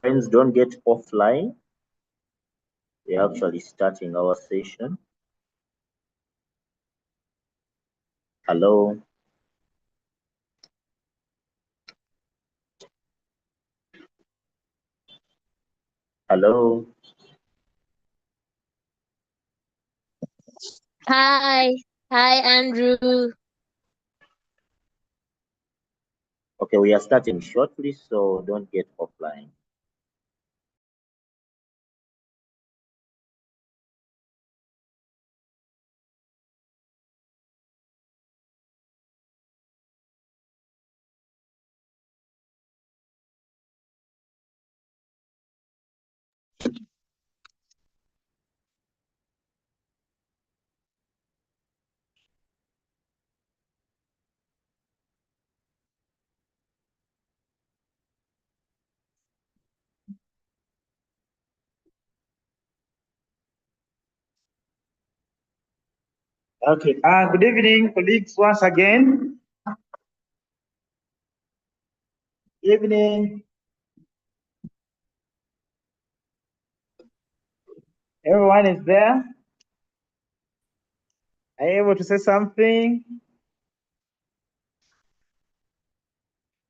Friends, don't get offline. We're actually starting our session. Hello. Hello. Hi. Hi, Andrew. Okay, we are starting shortly, so don't get offline. Okay. Good evening, colleagues, once again. Evening. Everyone is there? Are you able to say something?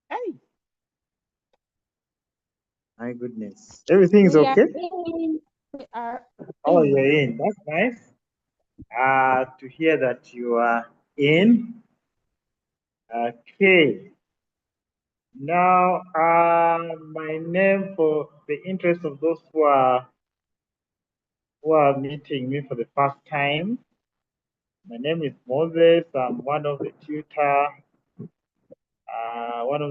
Hey. My goodness. Everything's okay? We are Oh, you're in. That's nice. To hear that you are in. Okay. Now, my name, for the interest of those who are meeting me for the first time, my name is Moses. I'm one of the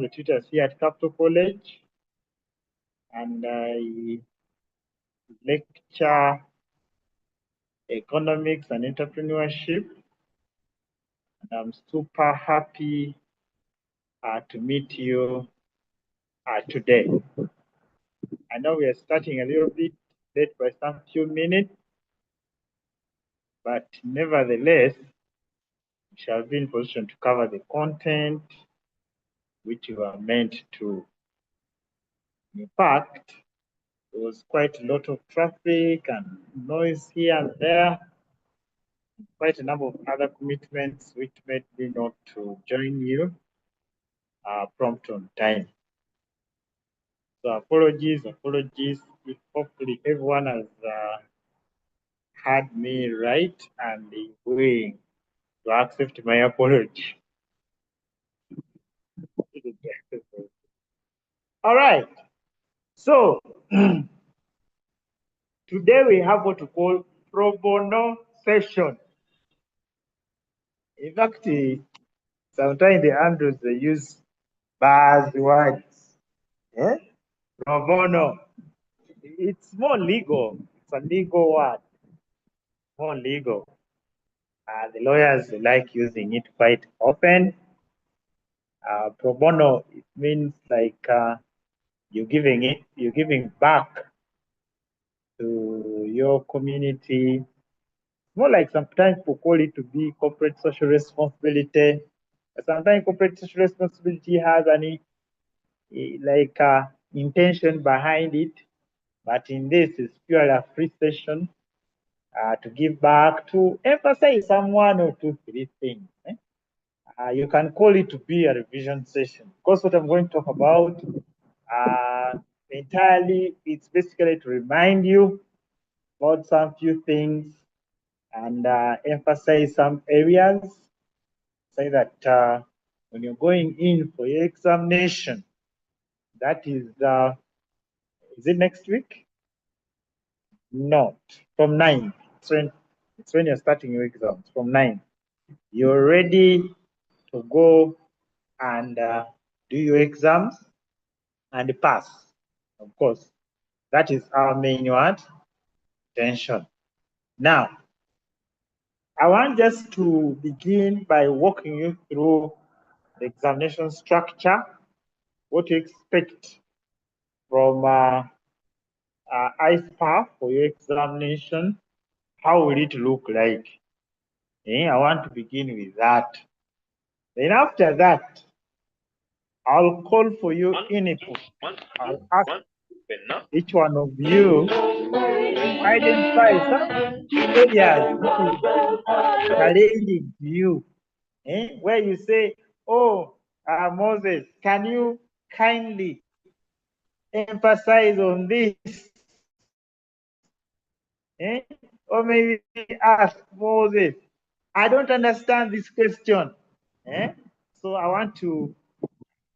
tutors here at Capital College, and I lecture economics and entrepreneurship. And I'm super happy to meet you today. I know we are starting a little bit late by some few minutes, but nevertheless, we shall be in position to cover the content which you are meant to. In fact, there was quite a lot of traffic and noise here and there, quite a number of other commitments which made me not to join you prompt on time. So apologies if hopefully everyone has had me right and is willing to accept my apology. All right. So today we have what we call Probono session. In fact, sometimes the Andrews they use buzzwords. Yeah? Probono. It's more legal. It's a legal word. More legal. The lawyers like using it quite often. Pro bono, it means like you're giving back to your community. More like sometimes people call it to be corporate social responsibility. Sometimes corporate social responsibility has an intention behind it, but in this it's purely a free session to give back, to emphasize some one or two, three things. You can call it to be a revision session. Because what I'm going to talk about entirely, it's basically to remind you about some few things and emphasize some areas, say that when you're going in for your examination, that is it next week? No, from 9. It's when you're starting your exams, from 9. You're ready to go and do your exams and pass. Of course, that is our main intention. Now, I want just to begin by walking you through the examination structure, what to expect from ISPA for your examination. How will it look like? I want to begin with that. Then after that, I'll call for you input. I'll ask each one of you identify some areas which is challenging to you, where you say, oh, Moses, can you kindly emphasize on this? Or maybe ask Moses, I don't understand this question. So I want to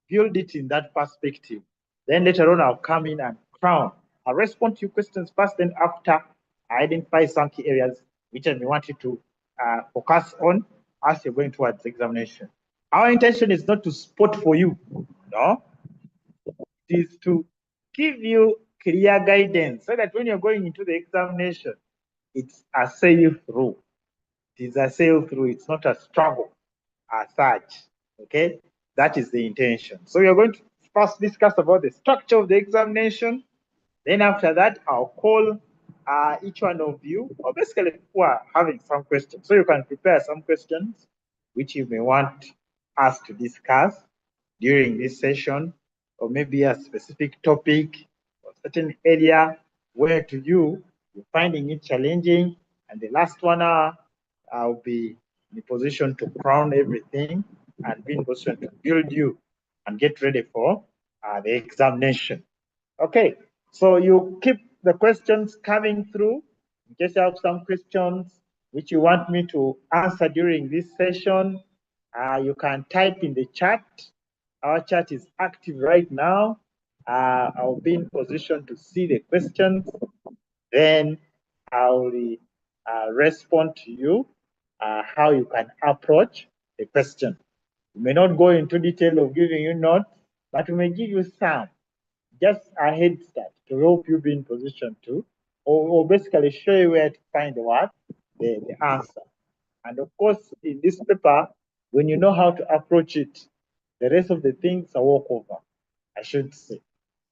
build it in that perspective. Then later on, I'll come in and crown. I'll respond to your questions first, then after I identify some key areas which I may want you to focus on as you're going towards the examination. Our intention is not to spot for you, no. It is to give you clear guidance so that when you're going into the examination, it's a sail through. It is a sail through. It's not a struggle as such. Okay, that is the intention. So we are going to first discuss about the structure of the examination. Then after that, I'll call each one of you, or basically who are having some questions. So you can prepare some questions which you may want us to discuss during this session, or maybe a specific topic or certain area where to you you're finding it challenging. And the last 1 hour, I'll be in a position to crown everything and be in a position to build you and get ready for the examination. Okay, so you keep the questions coming through. In case you have some questions which you want me to answer during this session, you can type in the chat. Our chat is active right now. I'll be in position to see the questions. Then I'll respond to you how you can approach the question. We may not go into detail of giving you notes, but we may give you some, just a head start to help you be in position to, or basically show you where to find the answer. And of course, in this paper, when you know how to approach it, the rest of the things are walkover, I should say.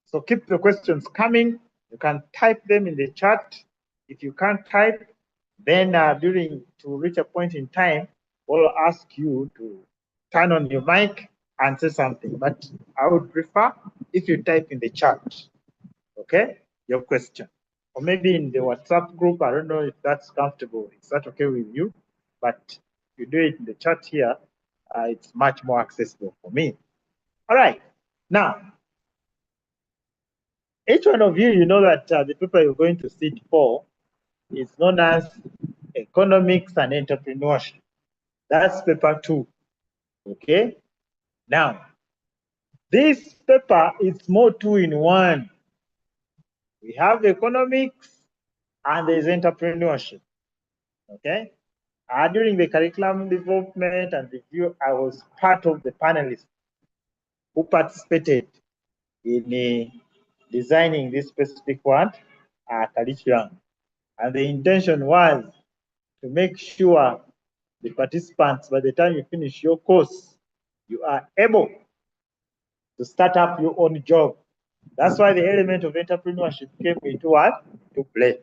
So keep the questions coming. You can type them in the chat. If you can't type, then to reach a point in time, we'll ask you to turn on your mic and say something. But I would prefer if you type in the chat, okay, your question. Or maybe in the WhatsApp group, I don't know if that's comfortable. Is that okay with you? But if you do it in the chat here, it's much more accessible for me. All right. Now, each one of you, you know that the paper you're going to sit for is known as Economics and Entrepreneurship. That's paper 2. Okay. Now, this paper is more 2 in 1. We have economics and there's entrepreneurship. Okay. During the curriculum development and review, I was part of the panelists who participated in designing this specific curriculum. And the intention was to make sure the participants, by the time you finish your course, you are able to start up your own job. That's why the element of entrepreneurship came into to play.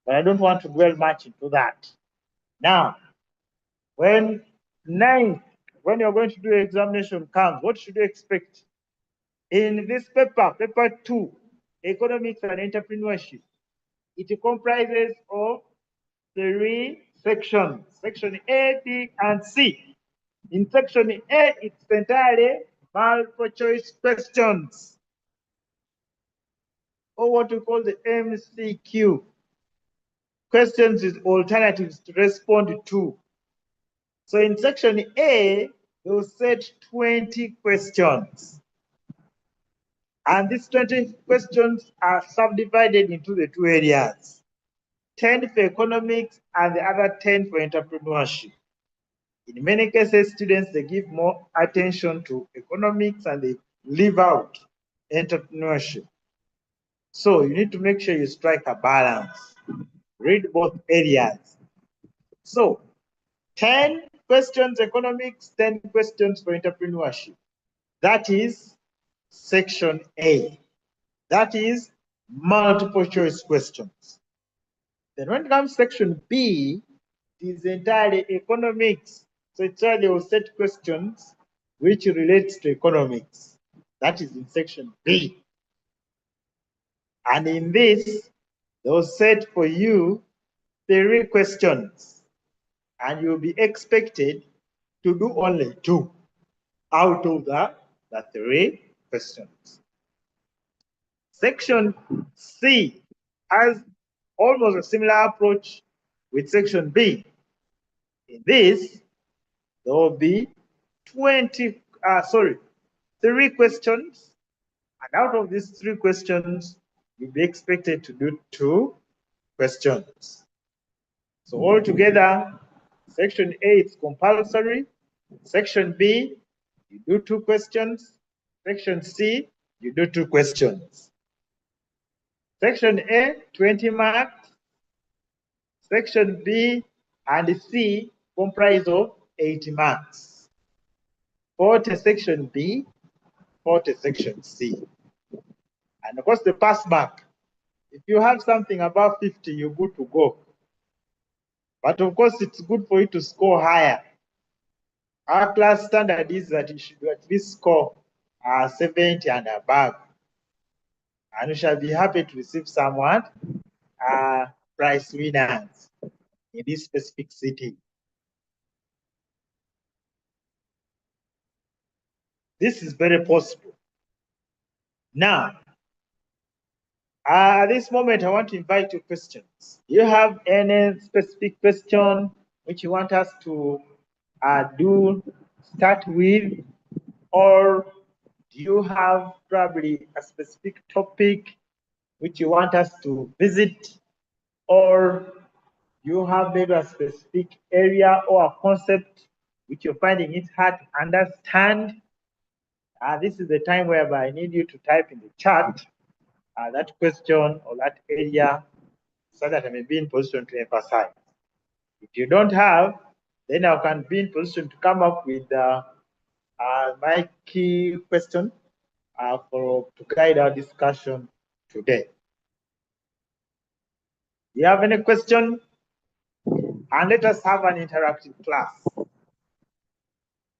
But I don't want to dwell much into that. Now, when you're going to do examination comes, what should you expect? In this paper, paper 2, Economics and Entrepreneurship, it comprises of 3 sections, section A, B, and C. In section A, it's entirely multiple choice questions, or what we call the MCQ. Questions with alternatives to respond to. So in section A, they'll set 20 questions. And these 20 questions are subdivided into the 2 areas, 10 for economics and the other 10 for entrepreneurship. In many cases, students, they give more attention to economics and they leave out entrepreneurship. So you need to make sure you strike a balance. Read both areas. So 10 questions economics, 10 questions for entrepreneurship. That is section A. That is multiple choice questions. Then when it comes to section B, it is entirely economics. So it's why they will set questions which relates to economics. That is in section B. And in this, they will set for you 3 questions, and you'll be expected to do only 2 out of the 3 questions. Section C has almost a similar approach with section B. In this, there will be 3 questions, and out of these 3 questions, you'll be expected to do 2 questions. So altogether, section A is compulsory. Section B, you do 2 questions. Section C, you do 2 questions. Section A, 20 marks. Section B and C comprise of 80 marks. 40 section B, 40 section C. And of course, the pass mark. If you have something above 50, you're good to go. But of course, it's good for you to score higher. Our class standard is that you should at least score 70 and above. And we shall be happy to receive someone prize winners in this specific city. This is very possible. Now, at this moment, I want to invite you questions. Do you have any specific question which you want us to start with? Or do you have probably a specific topic which you want us to visit? Or do you have maybe a specific area or a concept which you're finding it hard to understand? This is the time whereby I need you to type in the chat that question or that area so that I may be in position to emphasize. If you don't have, then I can be in position to come up with my key question to guide our discussion today. Do you have any question? And let us have an interactive class.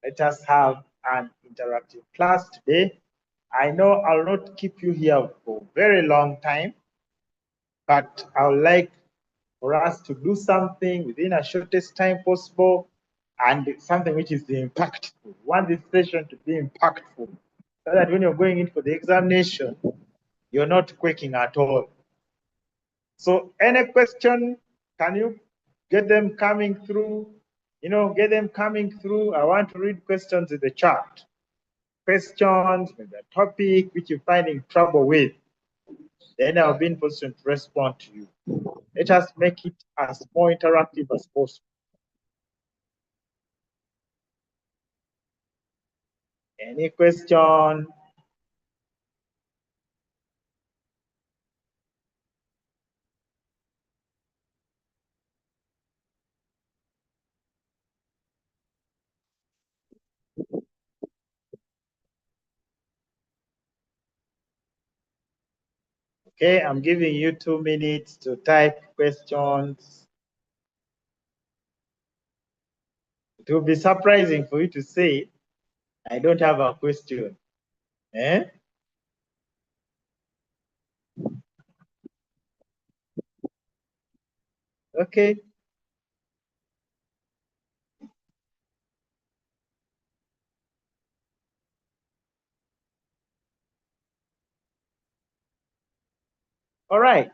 Let us have an interactive class today. I know I'll not keep you here for a very long time, but I would like for us to do something within a shortest time possible and something which is impactful. We want this session to be impactful so that when you're going in for the examination, you're not quaking at all. So any question, can you get them coming through? Get them coming through. I want to read questions in the chat. Questions with the topic which you're finding trouble with. Then I'll be in position to respond to you. Let us make it as more interactive as possible. Any question? Okay, I'm giving you 2 minutes to type questions. It will be surprising for you to say, I don't have a question. Eh? Okay. All right.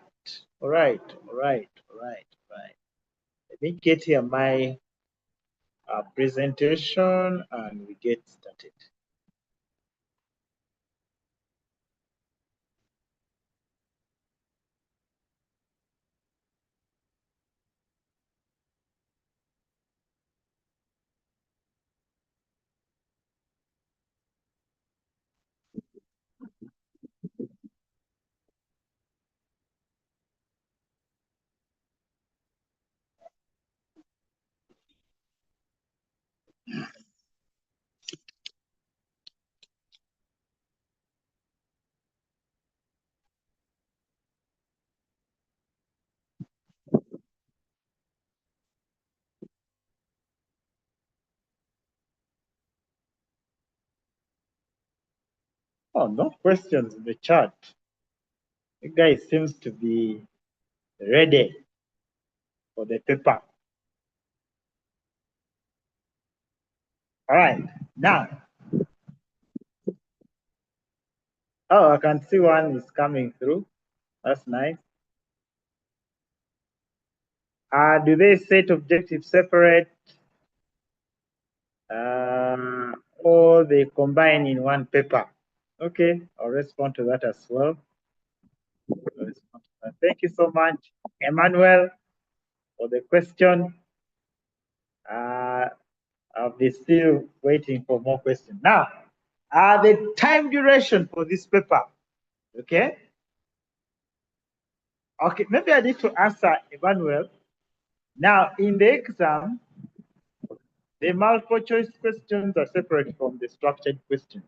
All right. All right. All right. All right. Let me get here my presentation and we get started. Oh, no questions in the chat. You guys seems to be ready for the paper. All right, now. Oh, I can see one is coming through. That's nice. Do they set objectives separate or they combine in one paper? Okay, I'll respond to that as well. Thank you so much, Emmanuel, for the question. I'll be still waiting for more questions. Now, the time duration for this paper, okay? Okay, maybe I need to answer Emmanuel. Now, in the exam, the multiple choice questions are separate from the structured questions.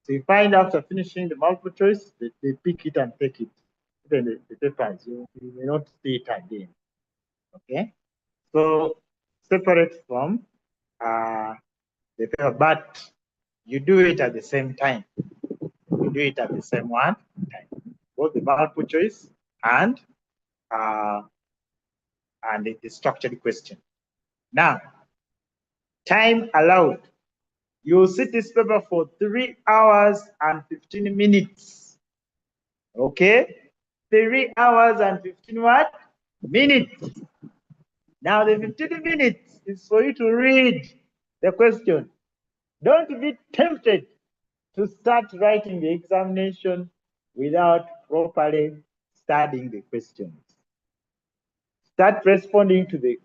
So you find after finishing the multiple choice, they pick it and take it. Even the papers, you may not see it again. Okay? So separate from the paper, but you do it at the same time. You do it at the same one time. Both the multiple choice and the structured question. Now, time allowed. You sit this paper for 3 hours and 15 minutes. Okay? 3 hours and 15 what? Minutes. Now the 15 minutes is for you to read the question. Don't be tempted to start writing the examination without properly studying the questions. Start responding to the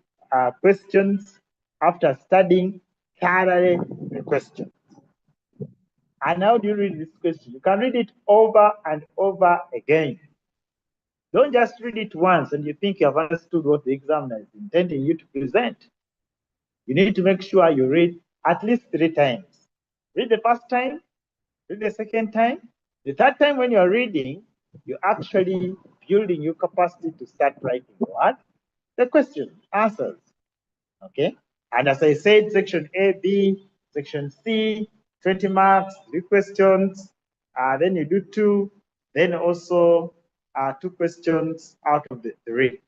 questions after studying thoroughly the questions. And how do you read this question? You can read it over and over again. Don't just read it once and you think you have understood what the examiner is intending you to present. You need to make sure you read at least 3 times. Read the first time, read the second time. The third time when you're reading, you're actually building your capacity to start writing what? The question, answers. Okay? And as I said, section A, B, section C, 20 marks, 3 questions. Then you do 2, then also 2 questions out of the 3.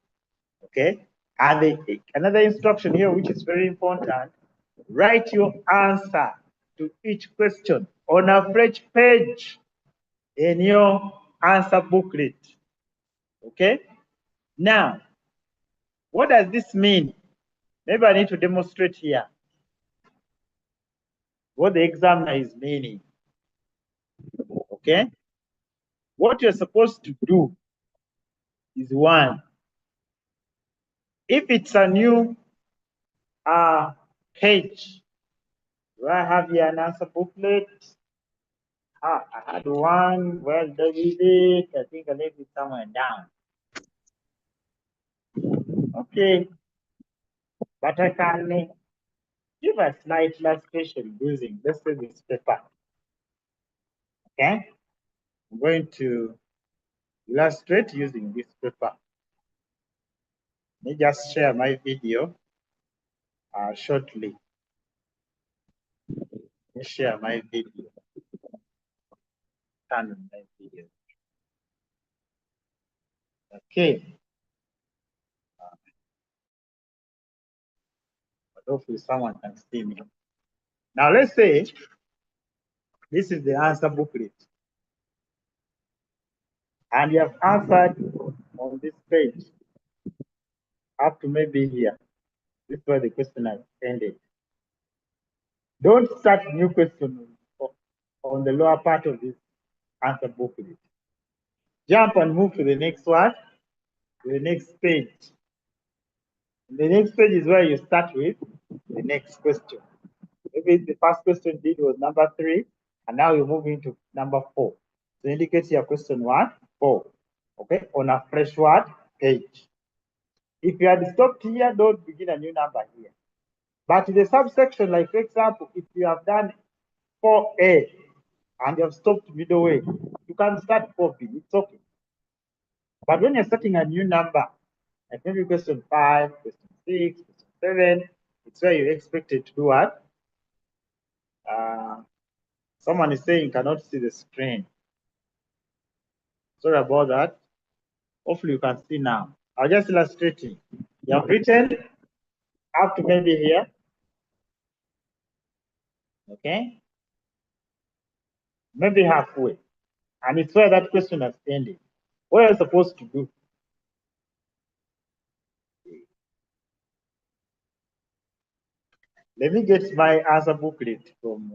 Okay? And another instruction here, which is very important, write your answer to each question on a fresh page in your answer booklet. Okay? Now, what does this mean? Maybe I need to demonstrate here what the examiner is meaning. Okay? What you're supposed to do is 1. If it's a new page, do I have here an answer booklet? I had one. Well, there is it. I think I left it somewhere down. Okay. But I can give a slight illustration using, let's say, this paper. Okay? I'm going to illustrate using this paper. Let me just share my video shortly. Let me share my video. Turn on my video. Okay. But hopefully someone can see me. Now let's say this is the answer booklet. And you have answered on this page up to maybe here. This is where the question has ended. Don't start new question on the lower part of this answer booklet. Jump and move to the next one, to the next page. The next page is where you start with the next question. Maybe the first question did was number 3, and now you're moving to number 4. So indicate your question 1, 4. Okay, on a fresh word page. If you had stopped here, don't begin a new number here. But the subsection, like for example, if you have done 4A and you have stopped midway, you can start 4B. It's okay. But when you're starting a new number, like maybe question 5, question 6, question 7, it's where you're expected to do what? Someone is saying cannot see the screen. Sorry about that. Hopefully you can see now. I'll just illustrating. You have written up to maybe here. Okay? Maybe halfway. And it's where that question has ended. What are you supposed to do? Let me get my answer booklet from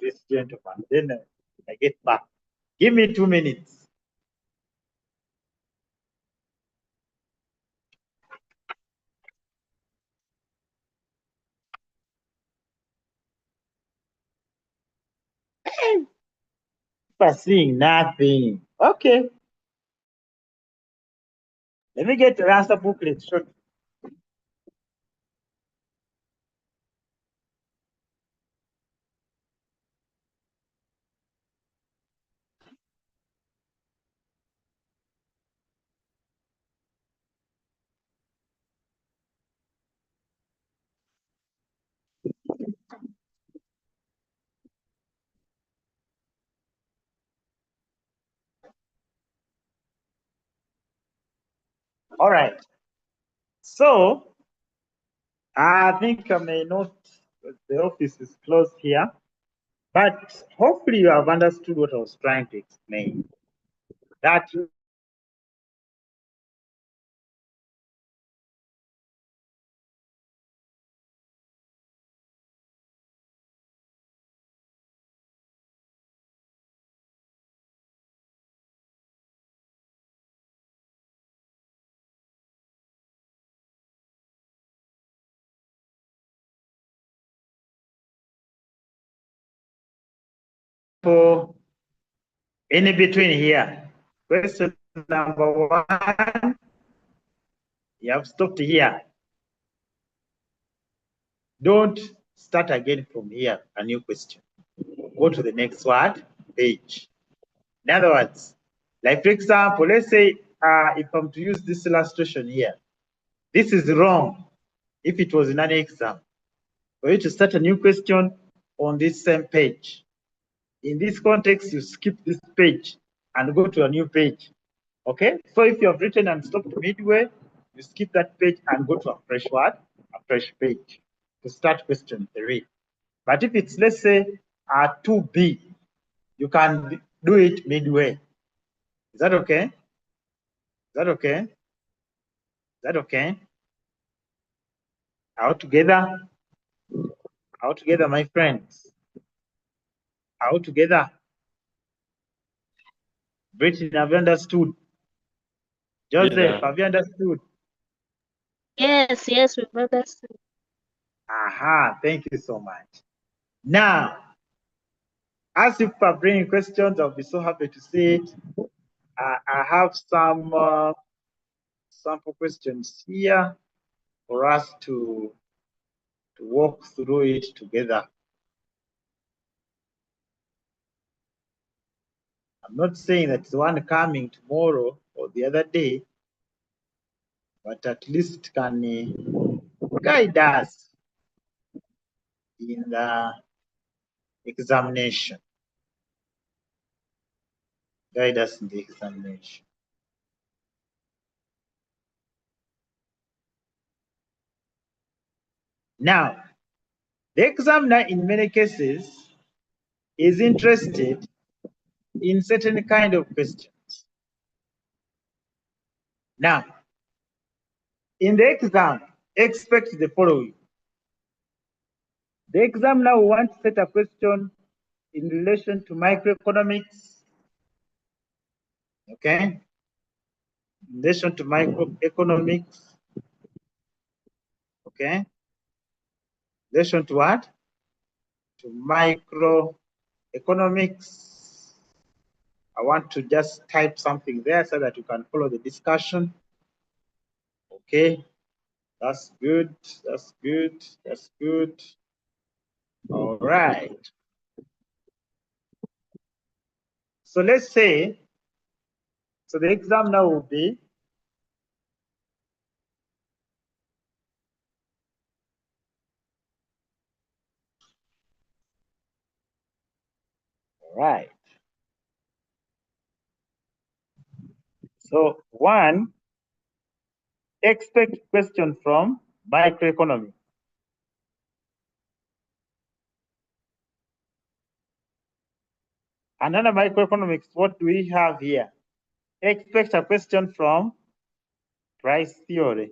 this gentleman. Then I get back. Give me 2 minutes. Seeing nothing. Okay. Let me get the answer booklet shortly. All right. So I think I may not, the office is closed here, but hopefully you have understood what I was trying to explain. That for in between here. Question number 1, you have stopped here. Don't start again from here, a new question. Go to the next one, page. In other words, like for example, let's say if I'm to use this illustration here, this is wrong if it was in an exam. For you to start a new question on this same page. In this context, you skip this page and go to a new page. Okay? So if you have written and stopped midway, you skip that page and go to a fresh one, a fresh page to start question 3. But if it's, let's say, 2B, you can do it midway. Is that okay? Is that okay? Is that okay? All together? All together, my friends? All together? Britain, have you understood? Joseph, have you understood? Yes, yes, we've understood. Aha, thank you so much. Now, as if are bringing questions, I'll be so happy to see it. I have some sample questions here for us to walk through it together. I'm not saying that the one coming tomorrow or the other day, but at least can guide us in the examination. Guide us in the examination. Now, the examiner in many cases is interested in certain kind of questions. Now, in the exam, expect the following. The examiner will want to set a question in relation to microeconomics, okay? In relation to microeconomics, okay? In relation to what? To microeconomics. I want to just type something there so that you can follow the discussion. Okay, that's good, that's good, that's good. All right. So let's say, so the exam now will be all right. So one, expect question from microeconomy. Another microeconomics, what do we have here? Expect a question from price theory.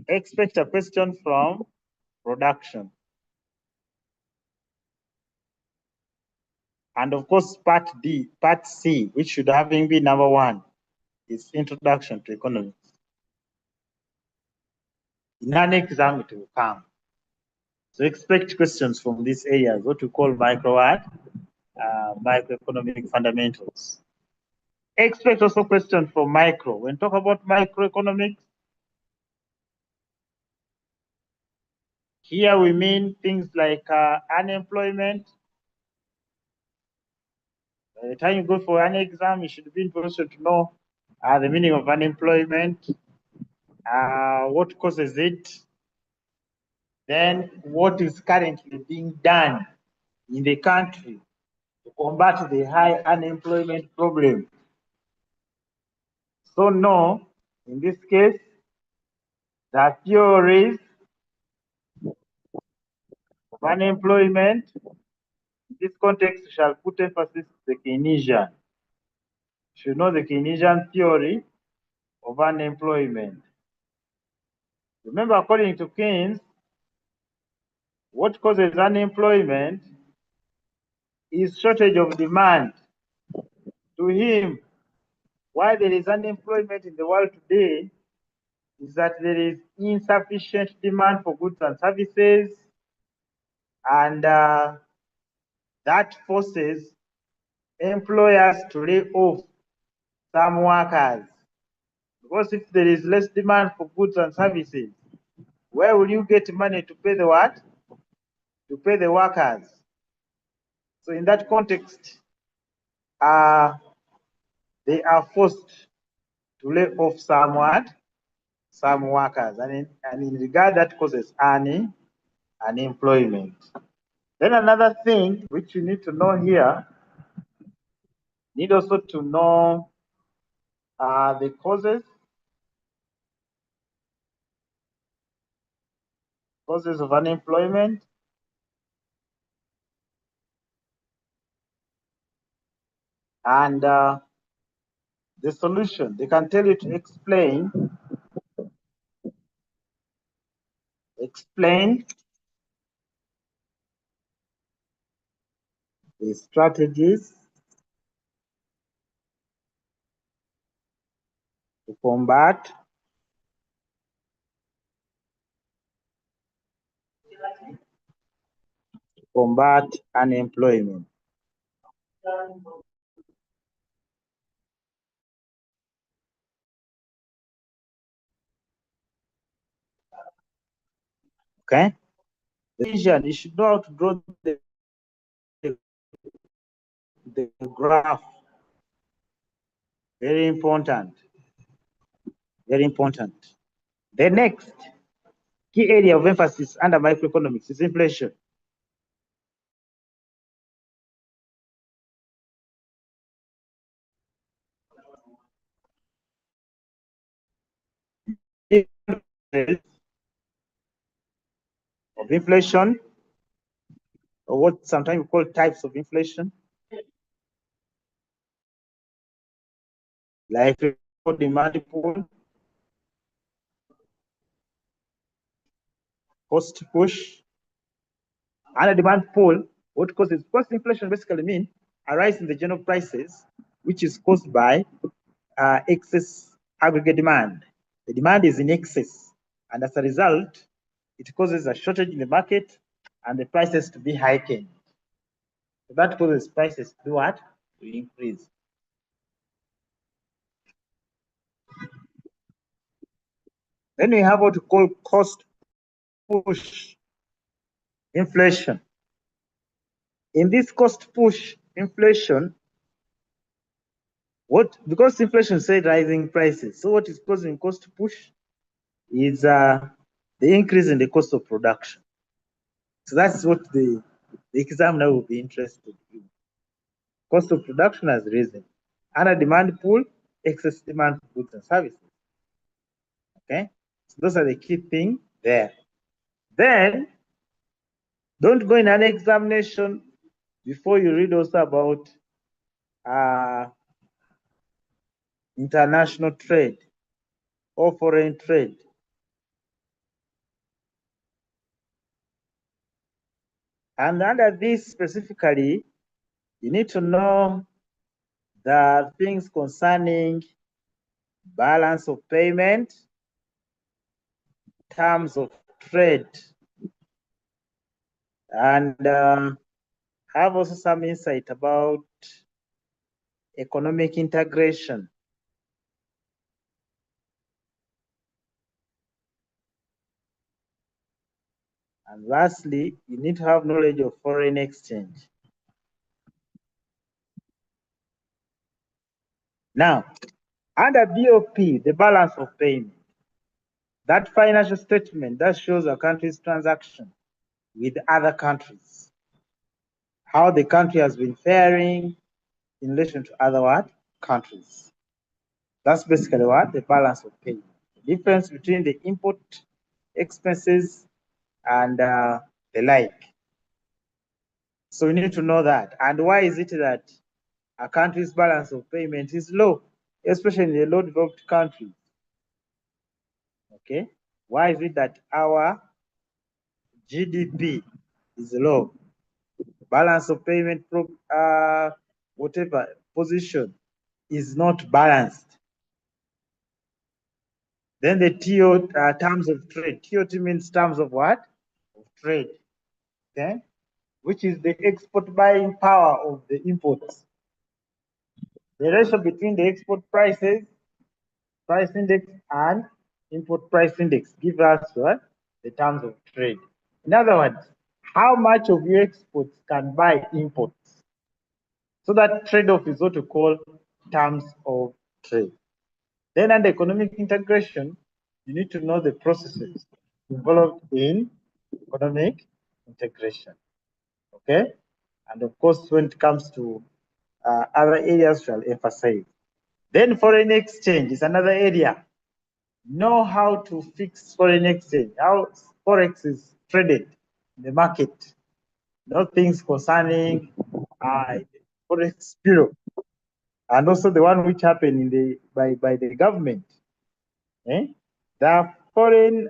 Expect a question from production. And of course, part C, which should have been number 1, is introduction to economics. In an exam, it will come. So expect questions from these areas, what we call microeconomic fundamentals. Expect also questions from micro. When talk about microeconomics, here we mean things like unemployment. By the time you go for an exam, you should be in position to know the meaning of unemployment, what causes it, then what is currently being done in the country to combat the high unemployment problem. So no, in this case, the theories of unemployment, in this context, shall put emphasis on the Keynesian. You should know the Keynesian theory of unemployment. Remember, according to Keynes, what causes unemployment is shortage of demand. To him, why there is unemployment in the world today is that there is insufficient demand for goods and services, and that forces employers to lay off some workers. Because if there is less demand for goods and services, where will you get money to pay the what? To pay the workers. So in that context, they are forced to lay off some workers, and in regard that causes unemployment. Then another thing which you need to know here, need also to know the causes of unemployment, and the solution. They can tell you to explain the strategies to combat unemployment. Okay? You should know how to draw the graph. Very important. Very important. The next key area of emphasis under microeconomics is inflation. Of inflation, or what sometimes we call types of inflation, like demand pull, cost push, and a demand pull. What causes cost inflation basically mean a rise in the general prices, which is caused by excess aggregate demand. The demand is in excess, and as a result, it causes a shortage in the market and the prices to be heightened. So that causes prices to do what? To increase. Then we have what we call cost push inflation. In this cost push inflation, because inflation said rising prices, so what is causing cost push is the increase in the cost of production. So that's what the examiner will be interested in. cost of production has risen. Under demand pool, excess demand for goods and services. Okay, so those are the key things there. Then don't go in an examination before you read also about international trade or foreign trade. And under this specifically, you need to know the things concerning balance of payment, terms of trade, and have also some insight about economic integration. And lastly, you need to have knowledge of foreign exchange. Now, under BOP, the balance of payment, that financial statement that shows a country's transaction with other countries, how the country has been faring in relation to other countries. That's basically what the balance of payment. The difference between the import expenses and the like. So we need to know that. And why is it that a country's balance of payment is low, especially in the low developed countries? Okay, why is it that our GDP is low? Balance of payment, whatever position is not balanced. Then the TO terms of trade. TOT means terms of what? Of trade. Okay, which is the export buying power of the imports. The ratio between the export price index and import price index give us what? The terms of trade. In other words, how much of your exports can buy imports? So that trade-off is what we call terms of trade. Then under economic integration, you need to know the processes involved in economic integration. Okay? And of course, when it comes to other areas, shall emphasize. Then foreign exchange is another area. Know how to fix foreign exchange, how forex is traded in the market. Know things concerning forex bureau, and also the one which happened in the by the government. The foreign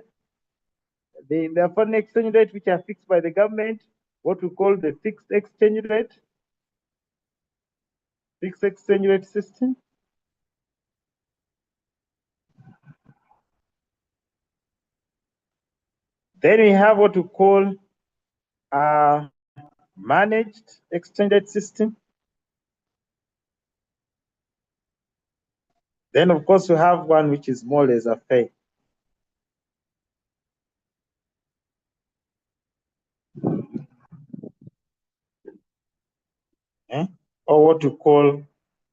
exchange rate which are fixed by the government, what we call the fixed exchange rate system. Then we have what we call managed exchange rate system. Then of course we have one which is more laissez-faire. Or what we call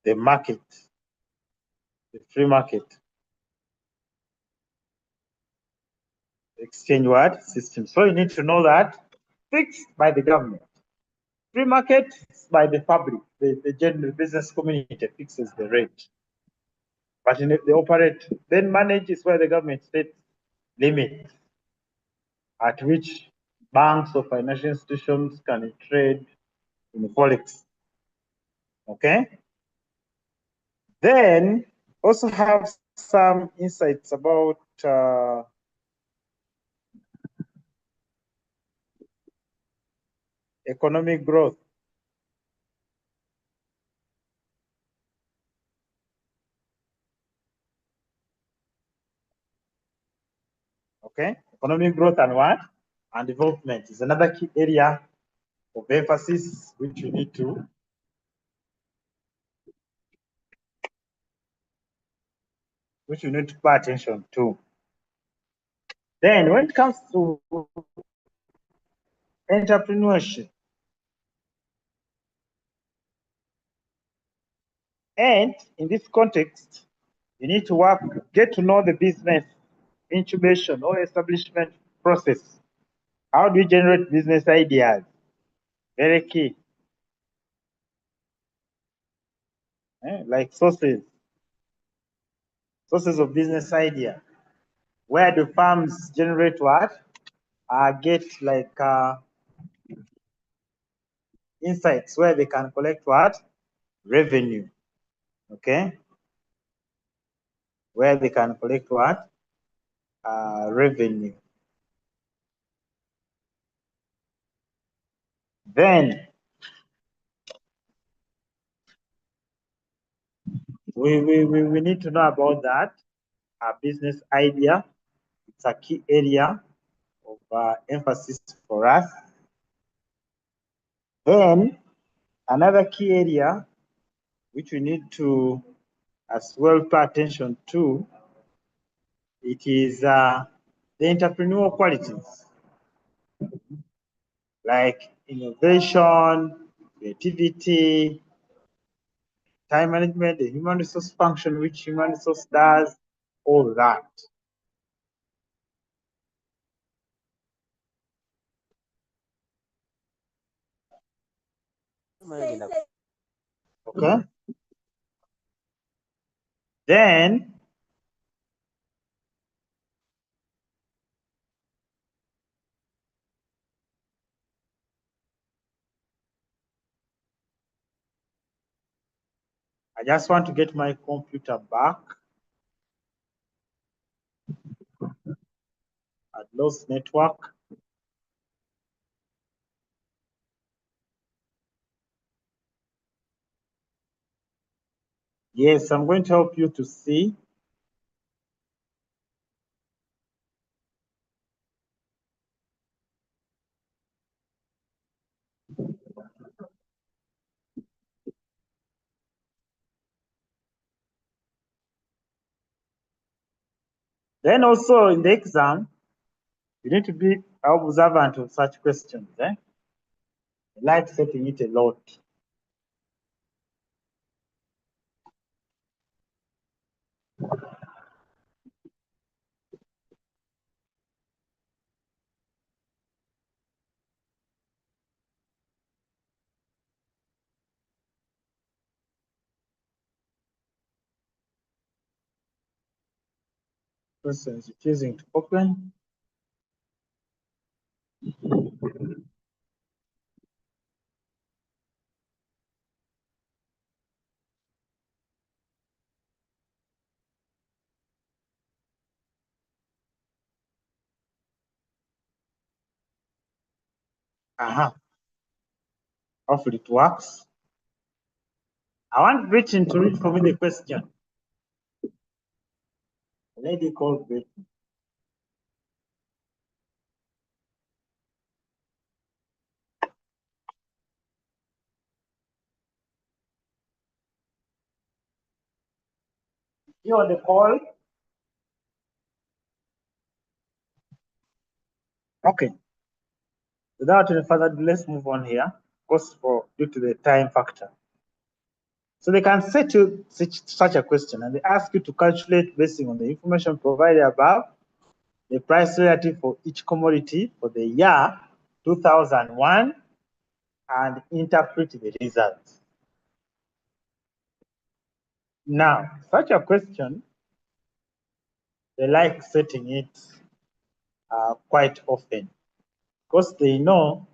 the market, the free market exchange system. So you need to know that fixed by the government. Free market by the public, the general business community fixes the rate. But in they operate, then managed is where the government sets limits at which banks or financial institutions can trade in the forex. Okay? Then also have some insights about economic growth. Okay, economic growth and what? And development is another key area of emphasis which you need to pay attention to. Then when it comes to entrepreneurship, and in this context, you need to get to know the business incubation or establishment process. How do you generate business ideas? Very key. like sources of business idea. Where do firms generate what? Get like insights where they can collect what? Revenue. Okay. Where they can collect what? Revenue. Then we need to know about that. Business idea. It's a key area of emphasis for us. Then another key area which we need to as well pay attention to, it is the entrepreneurial qualities like innovation, creativity, time management, the human resource function, which human resource does, all that. Okay. Then I just want to get my computer back. I lost network. Yes, I'm going to help you to see. Then also in the exam, you need to be observant of such questions. I like setting it a lot. Questions refusing to open. Hopefully it works. I want Gretchen to read for me the question. A lady called Gretchen. You on the call? Okay. Without any further ado, let's move on here. Of course, due to the time factor. So they can set you such a question and they ask you to calculate based on the information provided above, the price relative for each commodity for the year 2001 and interpret the results. Now, such a question, they like setting it quite often because they know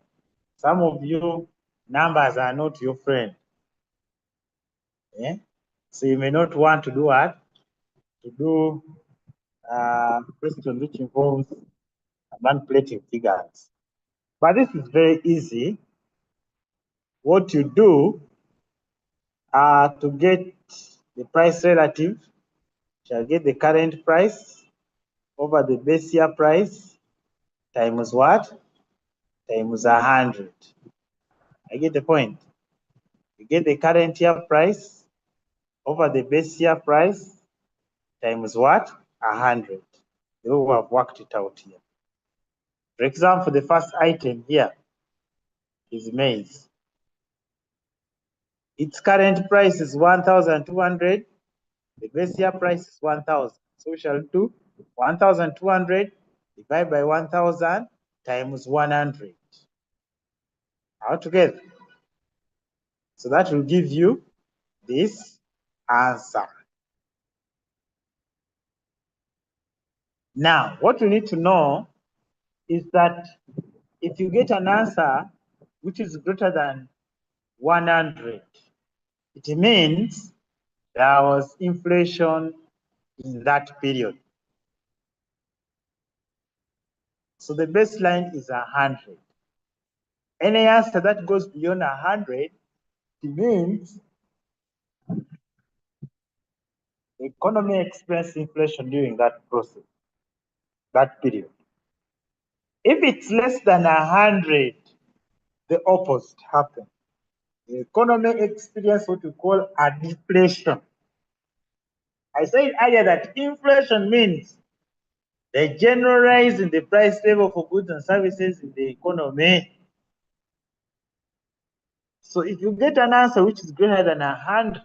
some of you numbers are not your friend. Yeah? So you may not want to do what? To do question which involves manipulating figures. But this is very easy. What you do to get the price relative, shall get the current price over the base year price times what? Times 100. I get the point. You get the current year price over the base year price times what? 100. You have worked it out here. For example, the first item here is maize. Its current price is 1,200. The base year price is 1,000. So we shall do 1,200 divided by 1,000 times 100. All together. So that will give you this answer. Now, what you need to know is that if you get an answer which is greater than 100, it means there was inflation in that period. So the baseline is 100. Any answer that goes beyond 100, it means the economy experienced inflation during that process, that period. If it's less than 100, the opposite happens. The economy experienced what we call a deflation. I said earlier that inflation means the general rise in the price level for goods and services in the economy. So if you get an answer which is greater than 100,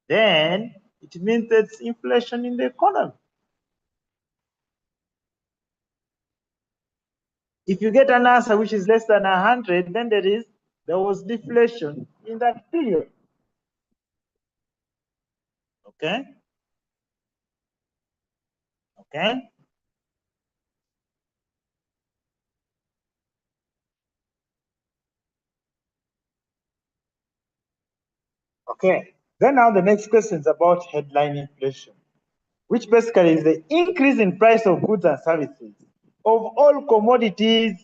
then it means there's inflation in the economy. If you get an answer which is less than 100, then there was deflation in that period. Okay? Okay? Okay. Then now the next question is about headline inflation, which basically is the increase in price of goods and services of all commodities.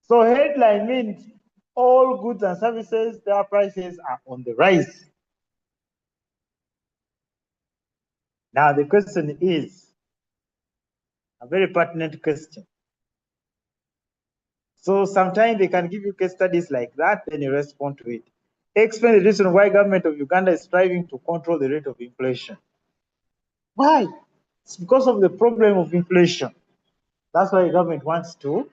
So headline means all goods and services, their prices are on the rise. Now the question is a very pertinent question. So sometimes they can give you case studies like that, then you respond to it. Explain the reason why government of Uganda is striving to control the rate of inflation. Why? It's because of the problem of inflation. That's why the government wants to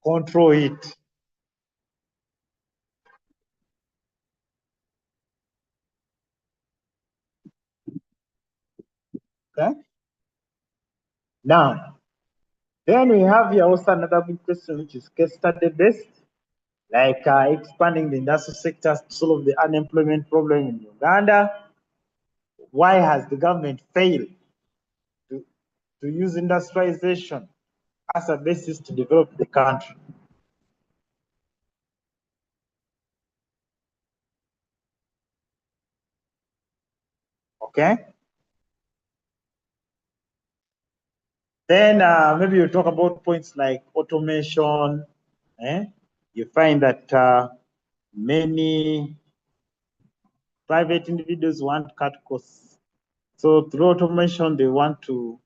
control it. Okay. Now, then we have here also another good question, which is case study based, like expanding the industrial sectors to solve the unemployment problem in Uganda. Why has the government failed to use industrialization as a basis to develop the country? Okay. Then maybe you talk about points like automation. You find that many private individuals want to cut costs. So through automation, they want to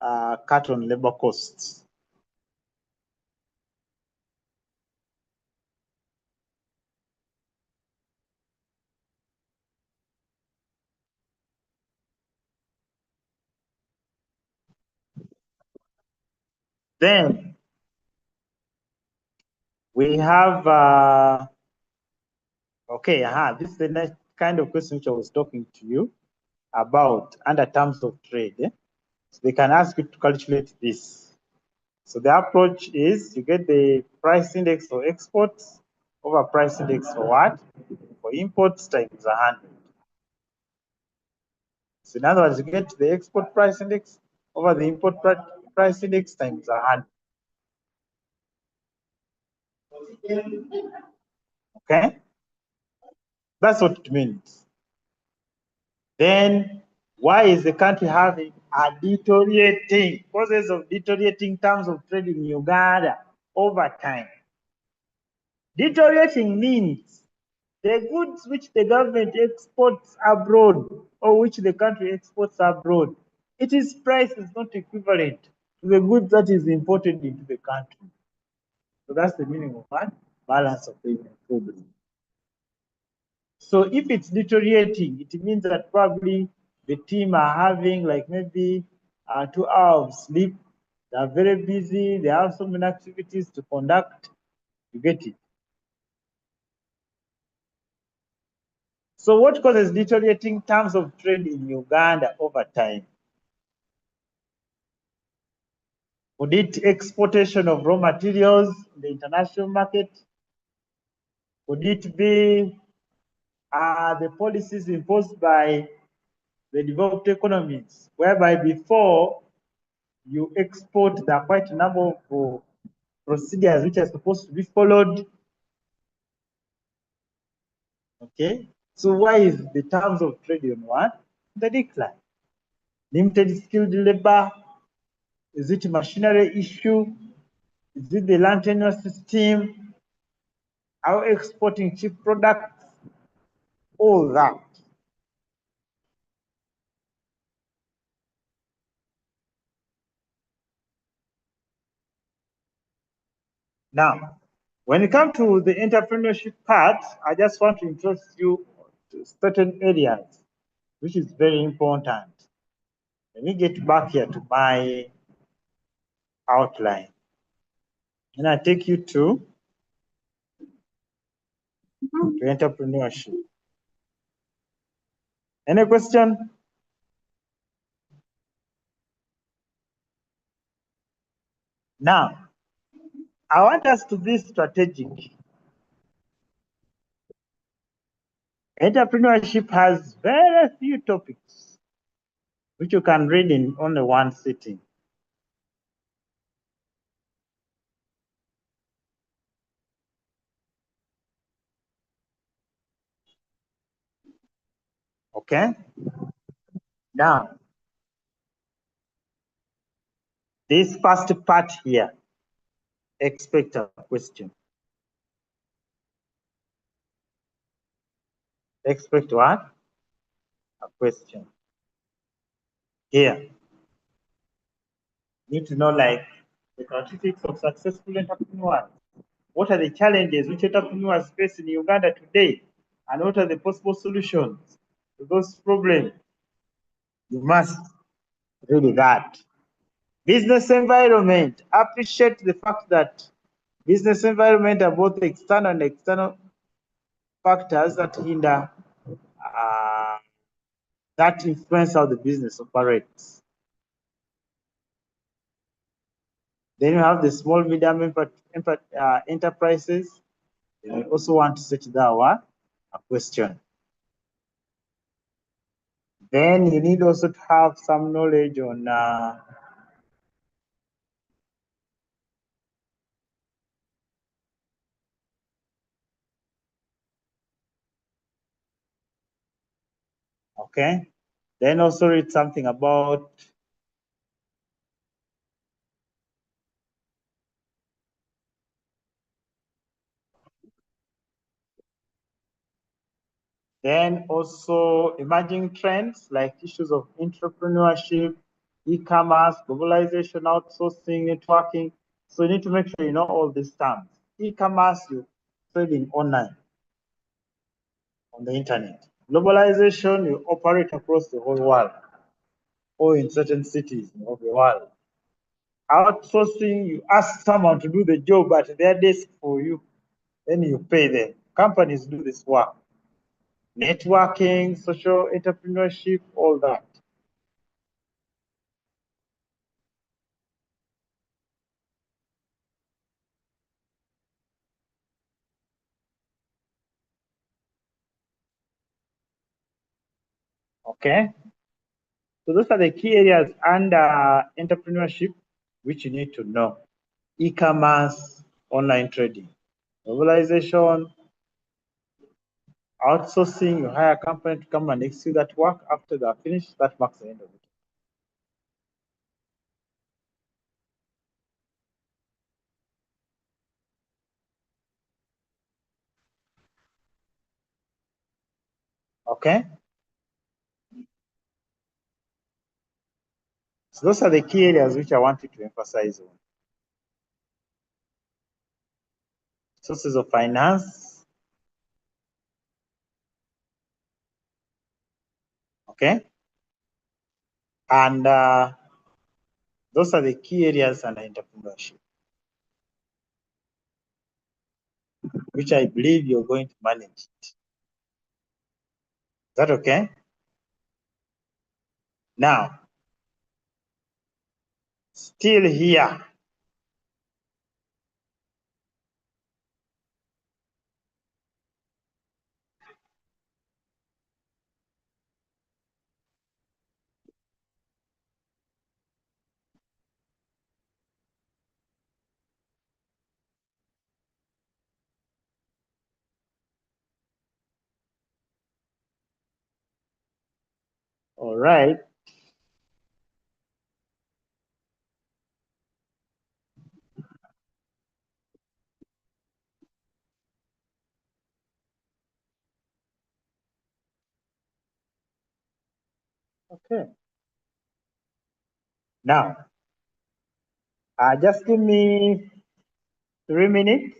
cut on labor costs. Then we have, this is the next kind of question which I was talking to you about under terms of trade. So they can ask you to calculate this. So the approach is you get the price index for exports over price index for what? For imports times 100. So in other words, you get the export price index over the import price index times 100. Okay? That's what it means. Then why is the country having a deteriorating process of deteriorating terms of trade in Uganda over time? Deteriorating means the goods which the government exports abroad or which the country exports abroad, its price is not equivalent to the goods that is imported into the country. So that's the meaning of what? Balance of payment problem. So if it's deteriorating, it means that probably the team are having like maybe 2 hours of sleep. They are very busy. They have so many activities to conduct. You get it? So what causes deteriorating terms of trade in Uganda over time? Would it exportation of raw materials in the international market? Would it be are the policies imposed by the developed economies, whereby before you export, there are quite a number of procedures which are supposed to be followed. Okay, so why is the terms of trade on what? The decline. Limited skilled labor, is it machinery issue? Is it the land tenure system? Are we exporting cheap products? All that. Now, when it comes to the entrepreneurship part, I just want to introduce you to certain areas, which is very important. Let me get back here to my outline. And I take you to entrepreneurship. Any question? Now, I want us to be strategic. Entrepreneurship has very few topics which you can read in only one sitting. Okay? Now, this first part here, expect a question. Expect what? A question. Here, you need to know like the characteristics of successful entrepreneurs. What are the challenges which entrepreneurs face in Uganda today? And what are the possible solutions to those problems? You must read that. Business environment. Appreciate the fact that business environment are both external and external factors that hinder, that influence how the business operates. Then you have the small, medium enterprises. You also want to set that a question. Then you need also to have some knowledge on okay. Then also read something about then also emerging trends like issues of entrepreneurship, e-commerce, globalization, outsourcing, networking. So you need to make sure you know all these terms. E-commerce, you trading online on the internet. Globalization, you operate across the whole world or in certain cities of the world. Outsourcing, you ask someone to do the job at their desk for you, then you pay them. Companies do this work. Networking, social entrepreneurship, all that. Okay. So those are the key areas under entrepreneurship which you need to know. E-commerce, online trading, globalization, outsourcing, you hire a company to come and execute that work. After they are finished, that marks the end of it. Okay. So those are the key areas which I wanted to emphasize on. Sources of finance. Okay. And those are the key areas under entrepreneurship, which I believe you're going to manage. Is that okay? Now, still here. All right. Okay. Now, just give me 3 minutes.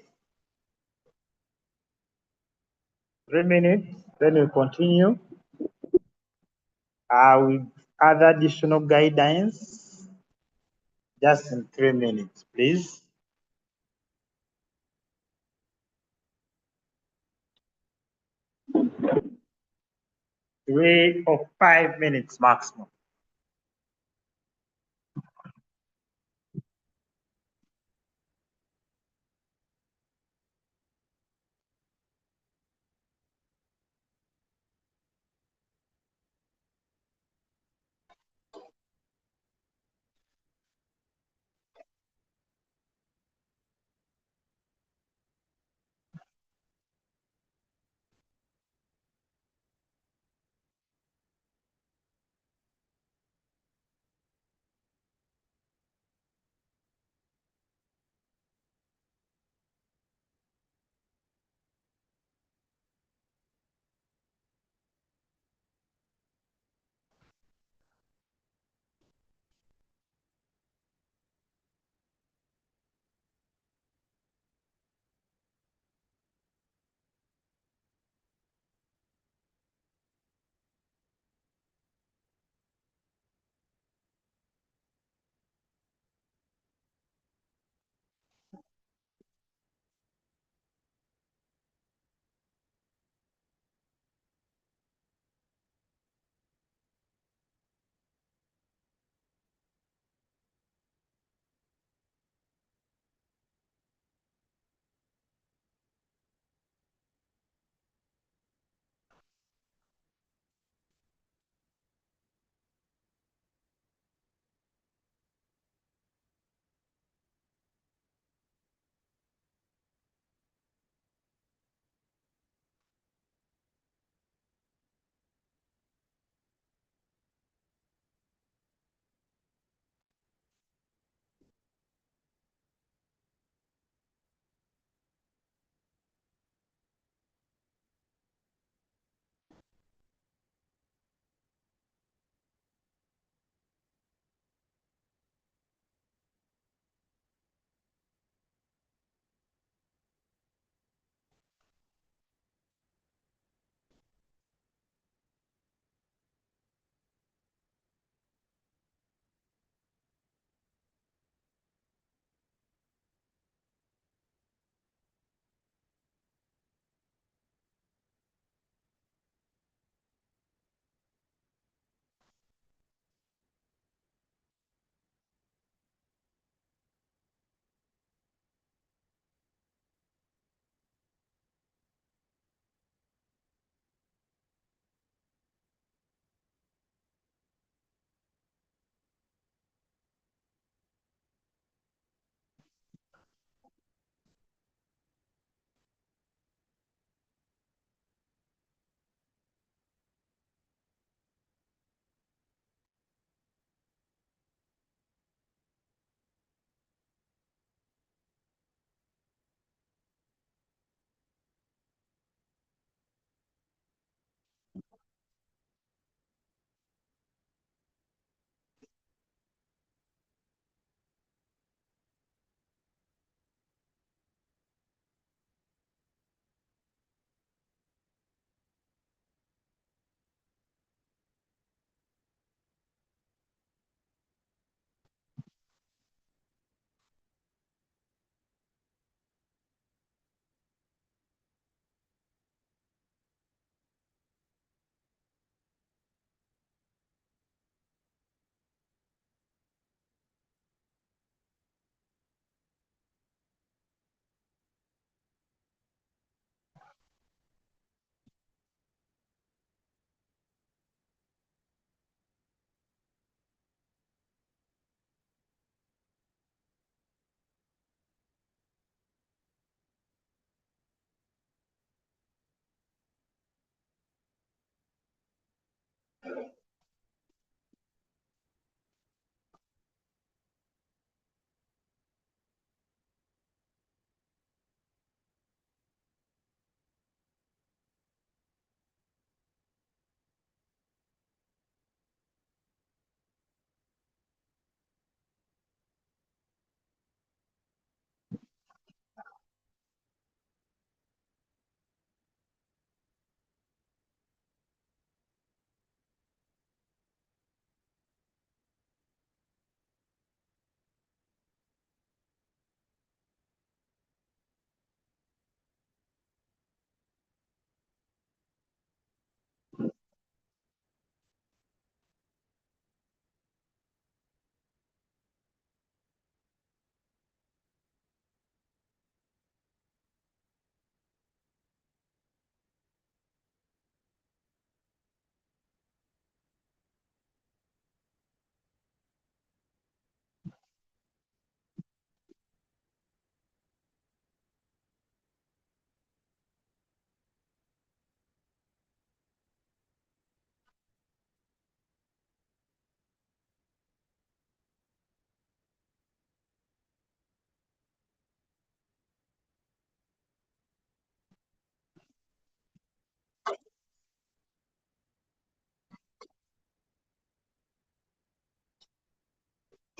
3 minutes. Then we continue with other additional guidance. Just in 3 minutes, please. 3 or 5 minutes maximum.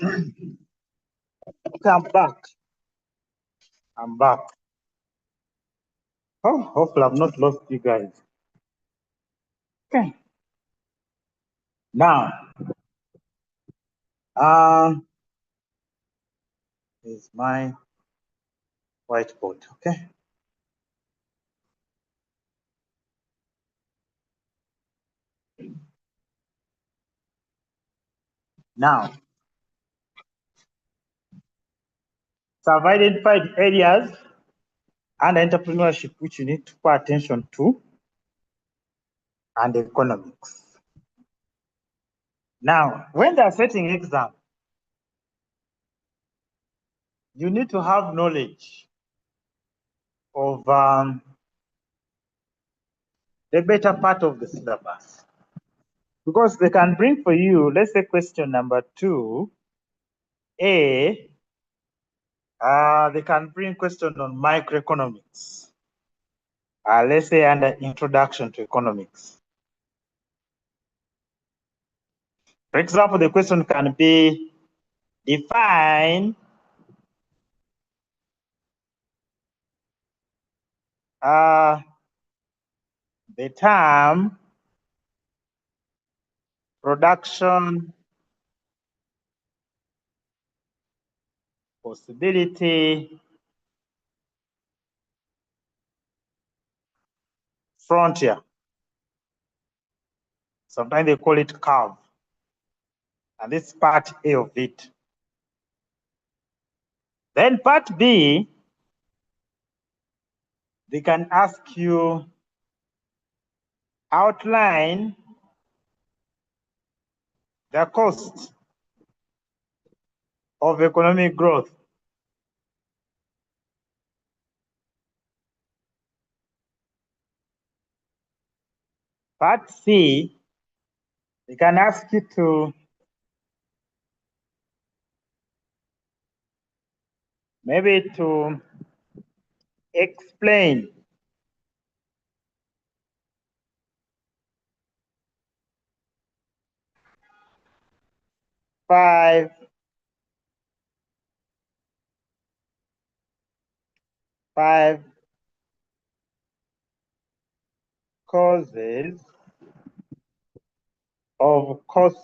Okay, I'm back. I'm back. Oh, hopefully I've not lost you guys. Okay. Now, is my whiteboard, okay? Now, so I've identified areas under entrepreneurship which you need to pay attention to, and economics. Now, when they're setting exam, you need to have knowledge of the better part of the syllabus. Because they can bring for you, let's say question number 2, A, they can bring question on microeconomics. Let's say under introduction to economics. For example, the question can be define the term production possibility frontier. Sometimes they call it curve. And this is part A of it. Then part B, they can ask you outline the cost of economic growth. Part C, they can ask you to maybe to explain five causes of cost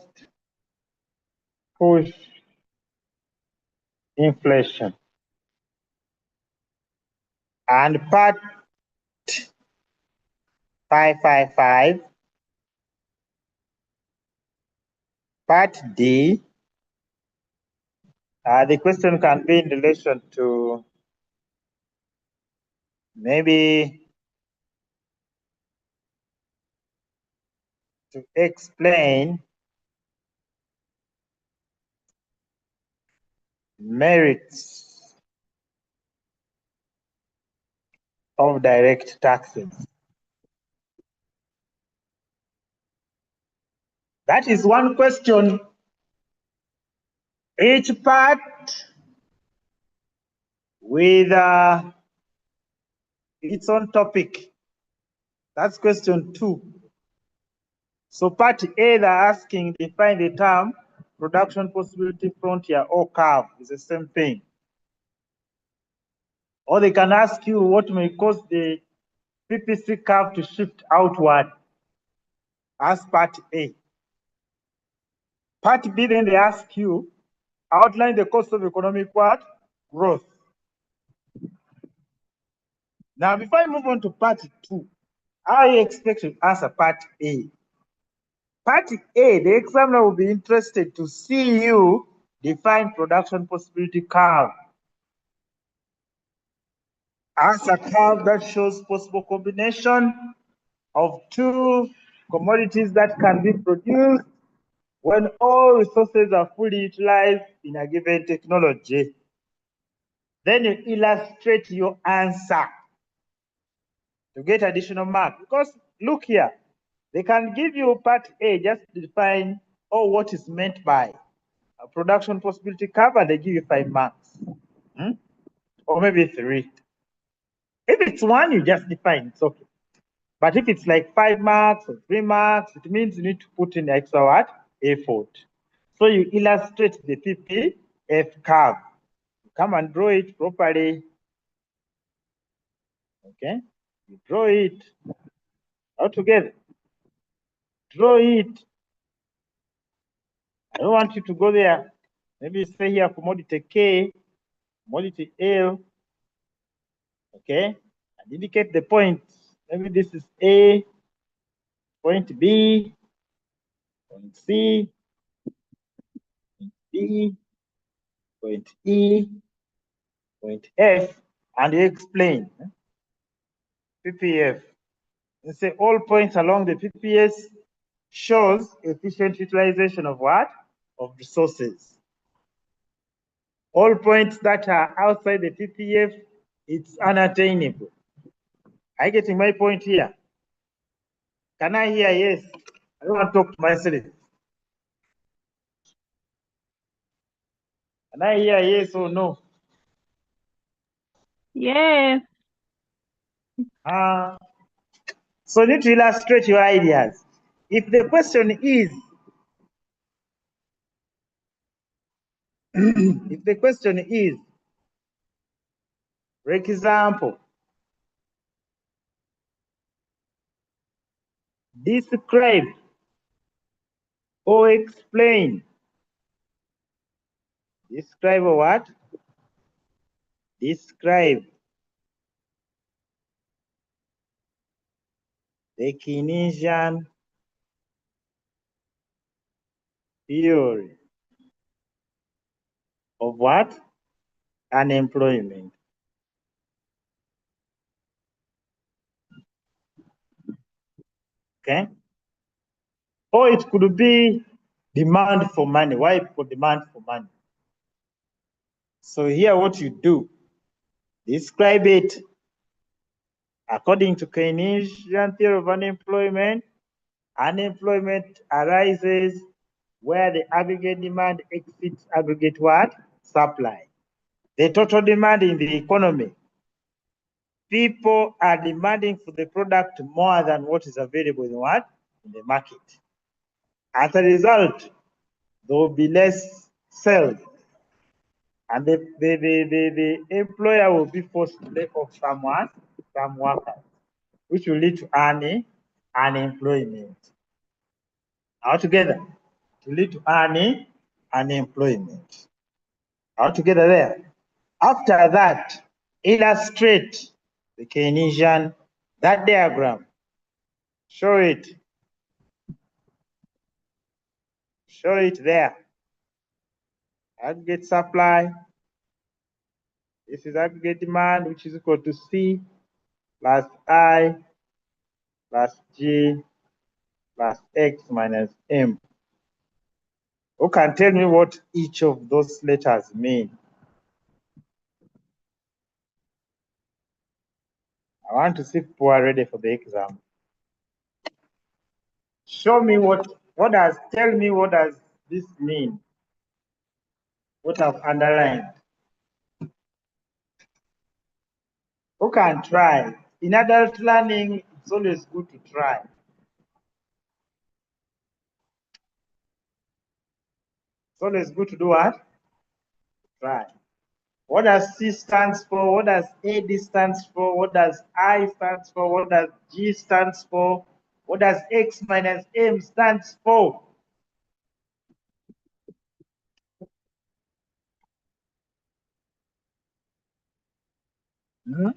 push inflation. And part 555, part D, the question can be in relation to maybe to explain merits of direct taxes. That is one question. Each part with its own topic. That's question 2. So part A, they're asking, define the term production possibility frontier or curve. It's the same thing. Or they can ask you what may cause the PPC curve to shift outward as part A. Part B, then they ask you, outline the cost of economic what? Growth. Now, before I move on to part 2, I expect to answer part A. Part A, the examiner will be interested to see you define production possibility curve as a curve that shows possible combination of two commodities that can be produced when all resources are fully utilized in a given technology. Then you illustrate your answer to get additional mark. Because look here, they can give you part A just to define what is meant by a production possibility curve, and they give you 5 marks. Or maybe 3. If it's 1, you just define, it's okay. But if it's like 5 marks or 3 marks, it means you need to put in extra what? Effort. So you illustrate the PPF curve. Come and draw it properly. Okay, you draw it all together. Draw it. I don't want you to go there. Maybe you say here commodity K, commodity L. Okay, and indicate the points. Maybe this is A, point B, point C, point D, point E, point F, and you explain PPF. You say all points along the PPS shows efficient utilization of what? Of resources. All points that are outside the PPF, it's unattainable. Are you getting my point here? Can I hear yes? I don't want to talk to myself. Can I hear yes or no? Yeah. So you need to illustrate your ideas. If the question is, if the question is, for example, describe or explain. Describe or what? Describe the Keynesian theory of what? Unemployment. Okay? Or it could be demand for money. Why people demand for money? So here what you do, describe it according to Keynesian theory of unemployment. Unemployment arises where the aggregate demand exceeds aggregate what? Supply. The total demand in the economy. People are demanding for the product more than what is available in what? In the market. As a result, there will be less sales. And the employer will be forced to lay off some workers, which will lead to unemployment. Altogether, to lead to unemployment. Altogether there. After that, illustrate the Keynesian, that diagram. Show it. Show it there. Aggregate supply. This is aggregate demand, which is equal to C plus I plus G plus X minus M. Who can tell me what each of those letters mean? I want to see if people are ready for the exam. Show me tell me what does this mean? What I've underlined. Who can try? In adult learning, it's always good to try. It's always good to do what? Try. What does C stands for? What does AD stands for? What does I stands for? What does G stands for? What does X minus M stands for? Hmm?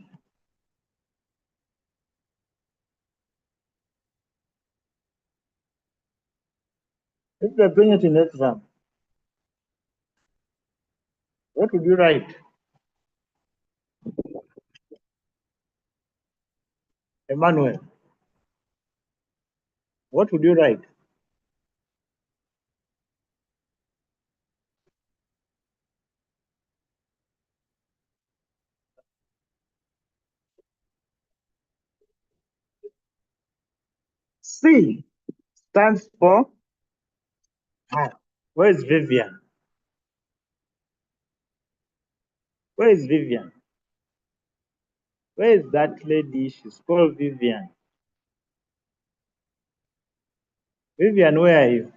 If they're doing it in exam, what would you write? Emmanuel, what would you write? C stands for, where is Vivian? Where is Vivian? Where is that lady? She's called Vivian. Vivian, where are you?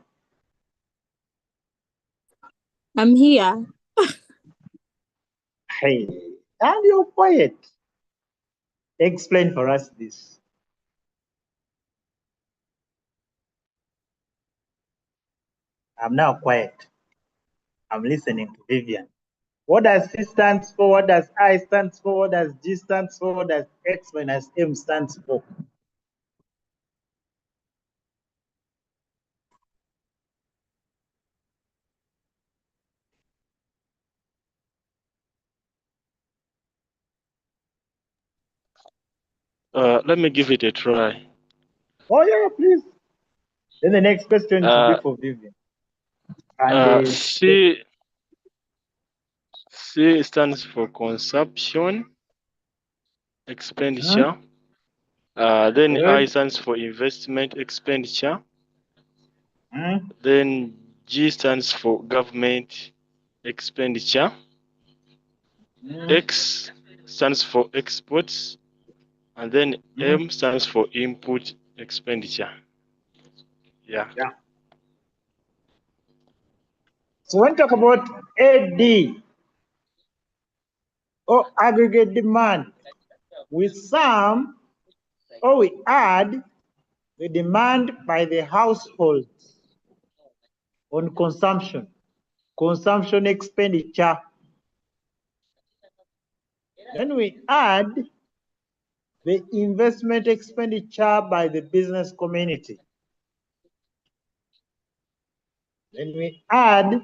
I'm here. Hey, and you're quiet. Explain for us this. I'm now quiet. I'm listening to Vivian. What does C stands for? What does I stands for? What does G stands for? What does X minus M stands for? Let me give it a try. Oh yeah, please. Then the next question should be for Vivian. And C stands for consumption, expenditure. Then good. I stands for investment expenditure. Then G stands for government expenditure. X stands for exports. And then M stands for input expenditure. Yeah. So when we talk about AD, or aggregate demand, we sum or we add the demand by the households on consumption expenditure. Then we add the investment expenditure by the business community. Then we add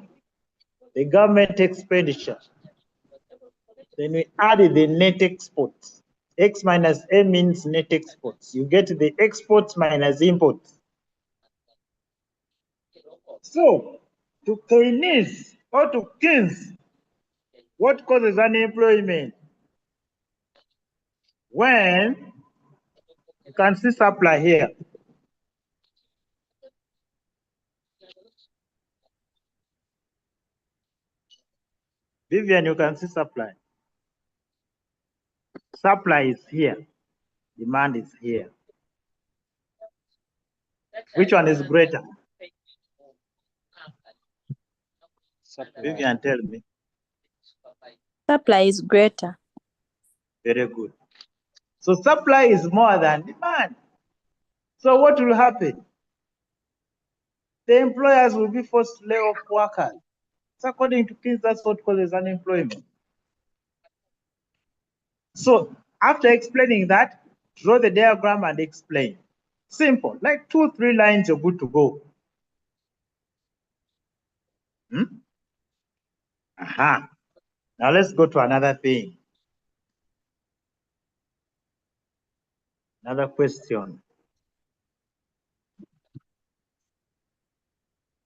the government expenditure. Then we add the net exports. X minus M means net exports. You get the exports minus imports. So, to Keynes or to Keynes, what causes unemployment? When you can see supply here. Vivian, you can see supply. Supply is here. Demand is here. Which one is greater? Vivian, tell me. Supply is greater. Very good. So supply is more than demand. So what will happen? The employers will be forced to lay off workers. So according to Keynes, that's what causes unemployment. So after explaining that, draw the diagram and explain. Simple, like 2-3 lines, you're good to go. Now let's go to another thing. Another question.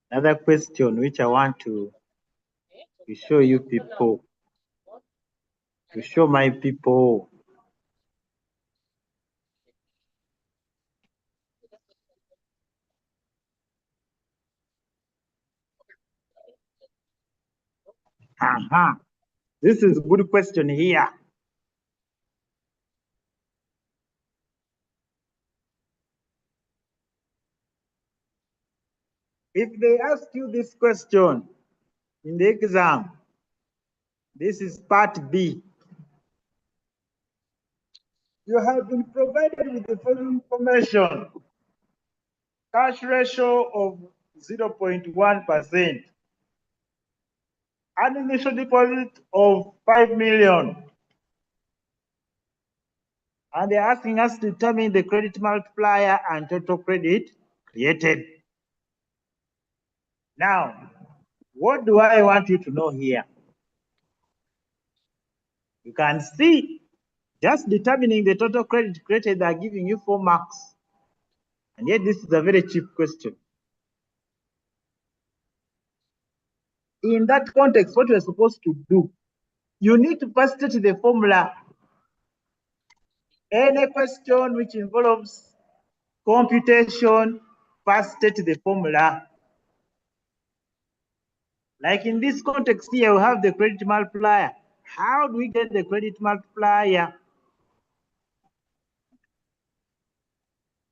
Another question which I want to show you people, to show my people. This is a good question here. If they ask you this question in the exam, this is part B. You have been provided with the following information. Cash ratio of 0.1%. An initial deposit of 5 million. And they're asking us to determine the credit multiplier and total credit created. Now, what do I want you to know here? You can see just determining the total credit created, they're giving you 4 marks. And yet this is a very cheap question. In that context, what you're supposed to do, you need to first state the formula. Any question which involves computation, first state the formula. Like in this context here, we have the credit multiplier. How do we get the credit multiplier?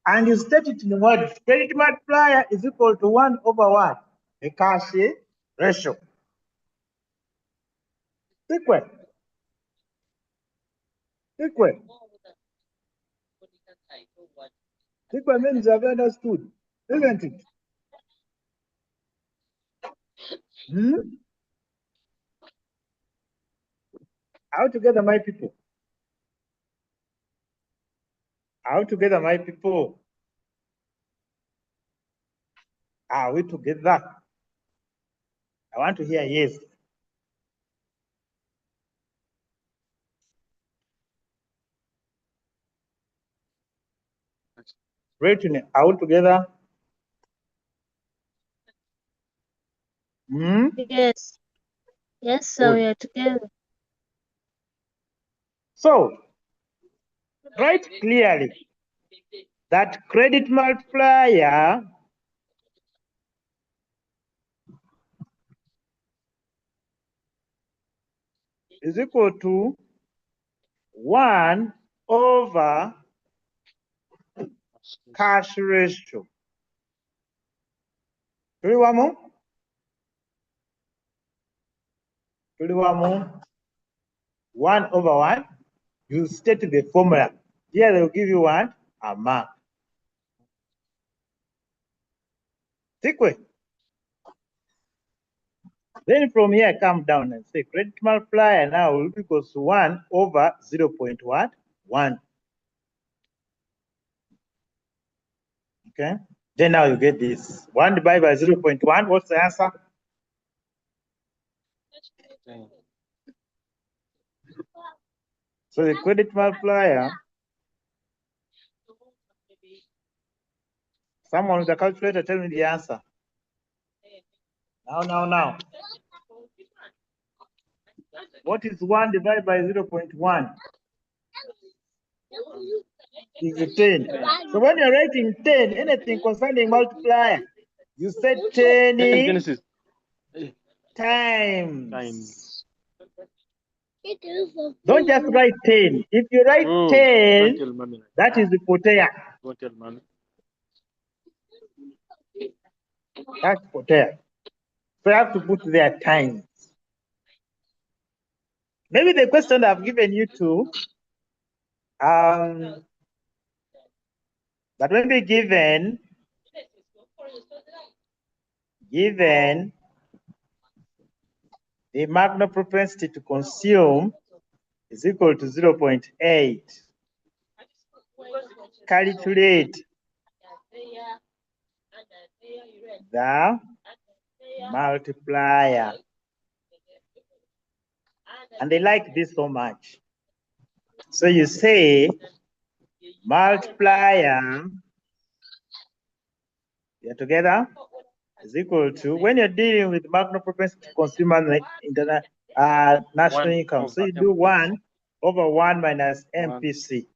And you state it in words. Credit multiplier is equal to 1 over what? The cash ratio. Sikwe. Sikwe. Sikwe means you have understood, isn't it? All together, my people. All together, my people. Are we together? I want to hear yes. Written all together. Yes. Yes, so we are together. So, write clearly that credit multiplier is equal to 1 over cash ratio. Tuli wamu? Tuli wamu? 1 over 1. You state the formula. Here they will give you what? A mark. Sikwe. Then from here, come down and say credit multiplier now will be equals to 1 over 0.1. Okay. Then now you get this. 1 divided by 0.1. What's the answer? 10. So the credit multiplier, someone with a calculator, tell me the answer. Now. What is 1 divided by 0.1? Is 10. So when you're writing 10, anything concerning multiplier, you said 10 Genesis. times. Don't just write 10. If you write Oh, 10, don't tell mommy. that is the potea. Don't tell mommy. That's potea. So you have to put there times. Maybe the question I've given you to, that when be given the marginal propensity to consume is equal to 0.8. Calculate the multiplier. And they like this so much. So you say multiplier, you're together, is equal to, when you're dealing with marginal propensity to consume and national income, so you do 1 over 1 minus MPC.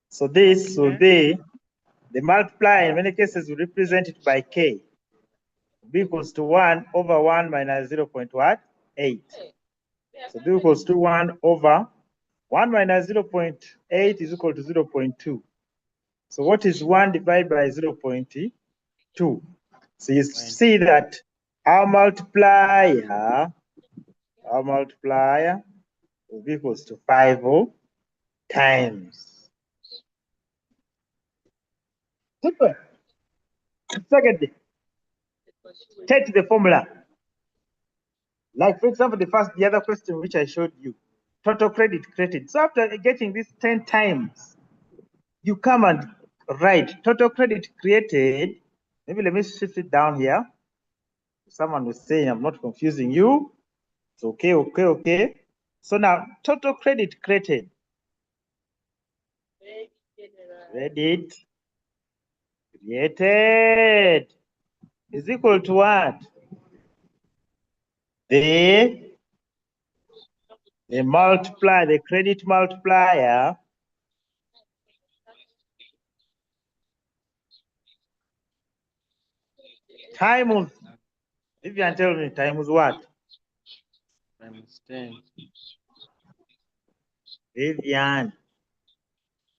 So this will be the multiplier, in many cases we represent it by K, b equals to 1 over 1 minus 0.8. So b equals to 1 over 1 minus 0.8 is equal to 0.2. So what is 1 divided by 0.2? So you see that our multiplier will be equals to 5 times. Super. Secondly, take the formula. Like, for example, the other question which I showed you, total credit created. So after getting this 10 times, you come and write total credit created. Maybe let me shift it down here. Someone was saying I'm not confusing you. It's okay. So now total credit created. Credit created is equal to what? The credit multiplier times, if you can tell me, times what? Times 10. Vivian,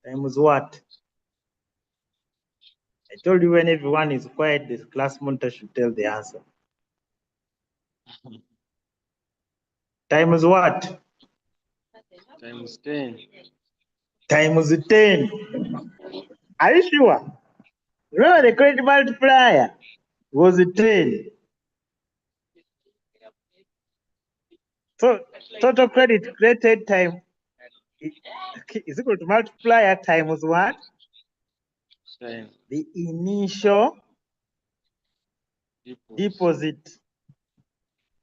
times what? I told you when everyone is quiet, this class monitor should tell the answer. Times what? Times 10. Times 10. Are you sure? Remember the credit multiplier was 10. So total credit created time is equal to multiplier times what? 10. The initial deposit.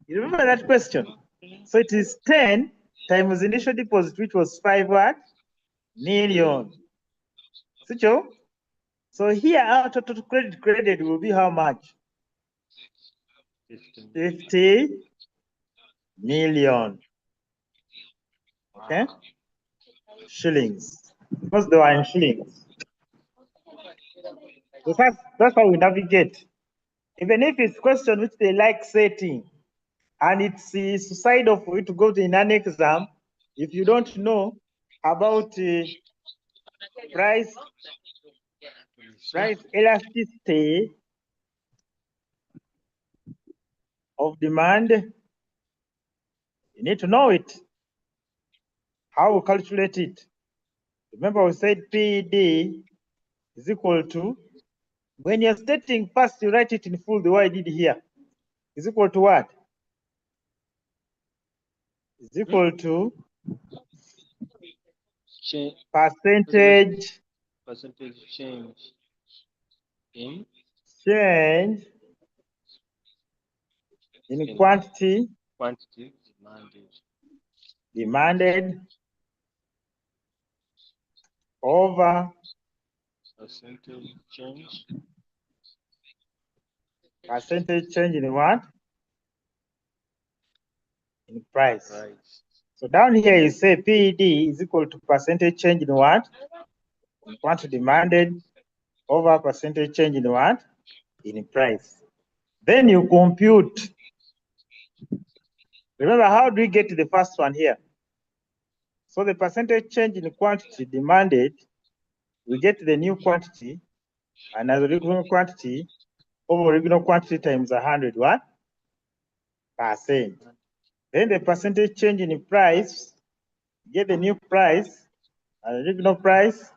You remember that question? So it is 10 times initial deposit, which was 5 what? Million. So here our total credit credited will be how much? 50 million. Okay? Shillings. Because they were in shillings. So that's how we navigate. Even if it's question which they like setting, and it's suicide for you to go to an exam, if you don't know about price elasticity of demand, you need to know it. How we calculate it. Remember we said PD is equal to, when you're stating first, you write it in full the way I did here. Is equal to what? Is equal to percentage change in quantity demanded demanded over percentage change in what? In price. So down here you say PED is equal to percentage change in what? In quantity demanded over percentage change in what? In price. Then you compute. Remember, how do we get to the first one here? So the percentage change in quantity demanded, we get the new quantity, and as original quantity over original quantity times 100 what? Percent. Then the percentage change in price, get the new price, and original price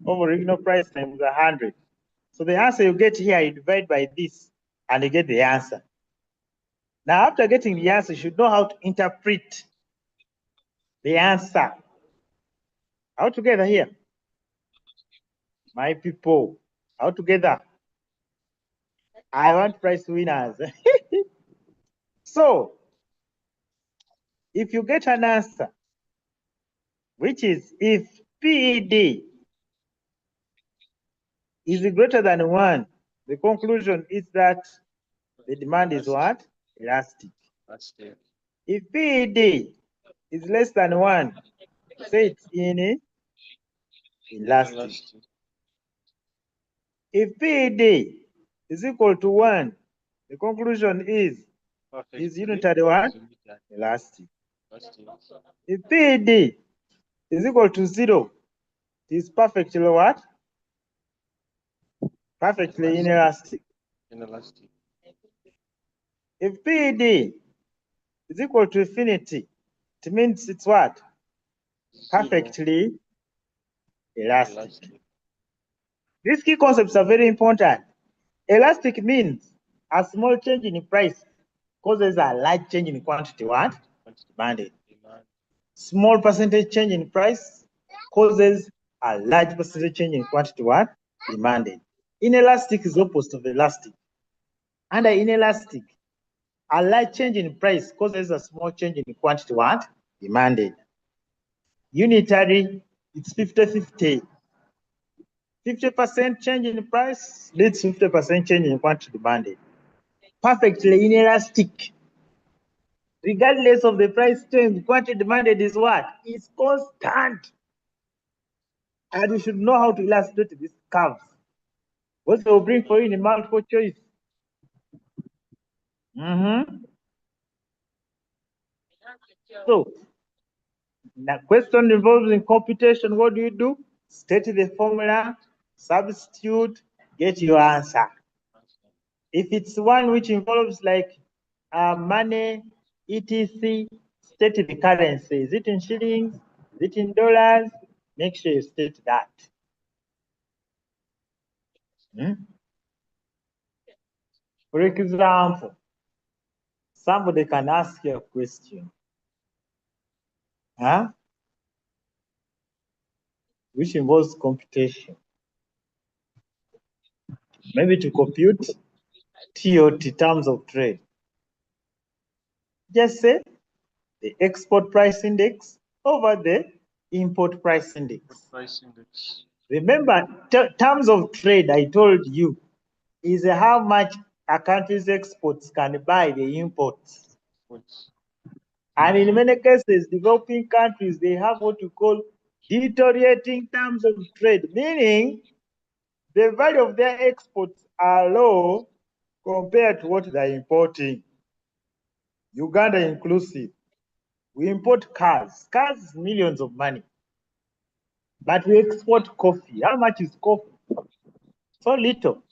over original price times 100. So the answer you get here, you divide by this, and you get the answer. Now, after getting the answer, you should know how to interpret the answer. All together here. My people, all together. I want prize winners. So, if you get an answer, which is if PED is greater than 1, the conclusion is that the demand is what? Elastic. If PED is less than 1, say it's inelastic. If PED is equal to 1, the conclusion is unitary what? Elastic. If PED is equal to 0, it is perfectly what? Perfectly inelastic. If PED is equal to infinity, it means it's what? Perfectly elastic. These key concepts are very important. Elastic means a small change in price causes a large change in quantity what? Demanded. Small percentage change in price causes a large percentage change in quantity what? Demanded. Inelastic is opposite of elastic. Under inelastic, a large change in price causes a small change in quantity what? Demanded. Unitary, it's 50-50. 50% change in price leads to 50% change in quantity demanded. Perfectly inelastic. Regardless of the price change, quantity demanded is what? It's constant. And we should know how to illustrate these curves. What they will bring for you in multiple choice. So, the question involves in computation. What do? State the formula, substitute, get your answer. If it's one which involves like money, etc. State the currency. Is it in shillings? Is it in dollars? Make sure you state that. For example, somebody can ask you a question, which involves computation. Maybe to compute TOT, terms of trade. Just say the export price index over the import price index. Remember, terms of trade, I told you, is how much a country's exports can buy the imports. And in many cases, developing countries, they have what you call deteriorating terms of trade, meaning the value of their exports are low compared to what they're importing. Uganda inclusive. We import cars. Cars is millions of money. But we export coffee. How much is coffee? So little.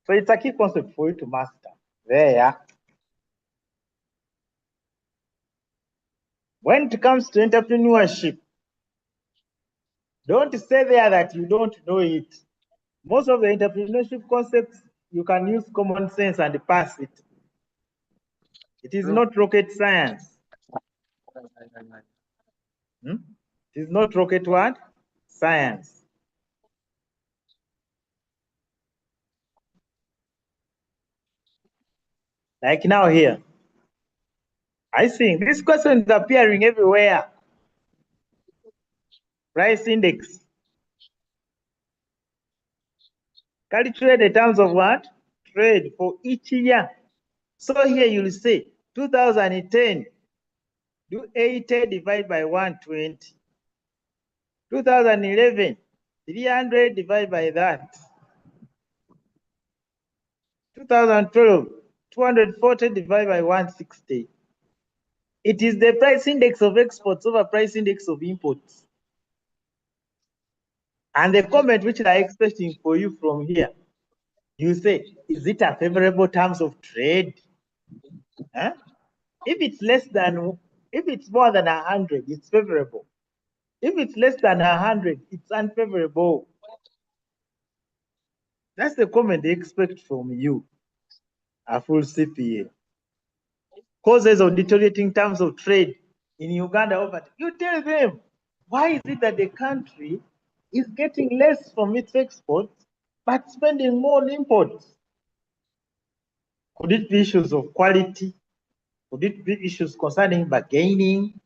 So it's a key concept for you to master. There. When it comes to entrepreneurship, don't say there that you don't know it. Most of the entrepreneurship concepts, you can use common sense and pass it. It is not rocket science. It is not rocket what? Science. Like now here. I think this question is appearing everywhere. Price index. Calculate the terms of what? Trade for each year. So here you'll say 2010, do 80 divided by 120. 2011, 300 divided by that. 2012, 240 divided by 160. It is the price index of exports over price index of imports. And the comment which I expecting for you from here, you say, is it a favorable terms of trade? If it's more than 100, it's favorable. If it's less than 100, it's unfavorable. That's the comment they expect from you, a full CPA. Causes of deteriorating terms of trade in Uganda over. You tell them, why is it that the country is getting less from its exports, but spending more on imports? Could it be issues of quality? Could it be issues concerning bargaining?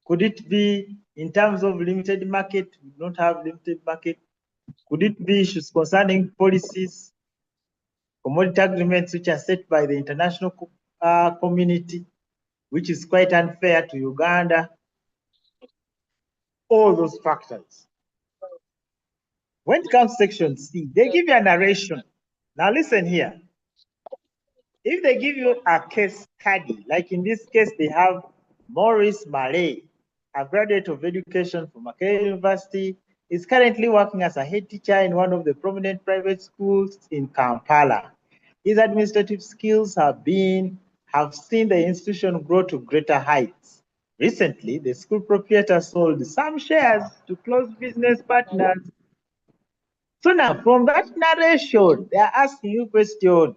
Could it be in terms of limited market? We don't have limited market. Could it be issues concerning policies, commodity agreements which are set by the international community, which is quite unfair to Uganda? All those factors. When it comes to section C, they give you a narration. Now listen here. If they give you a case study, like in this case, they have Maurice Malay, a graduate of education from Makerere University, is currently working as a head teacher in one of the prominent private schools in Kampala. His administrative skills have seen the institution grow to greater heights. Recently, the school proprietor sold some shares to close business partners. So now, from that narration, they are asking you a question.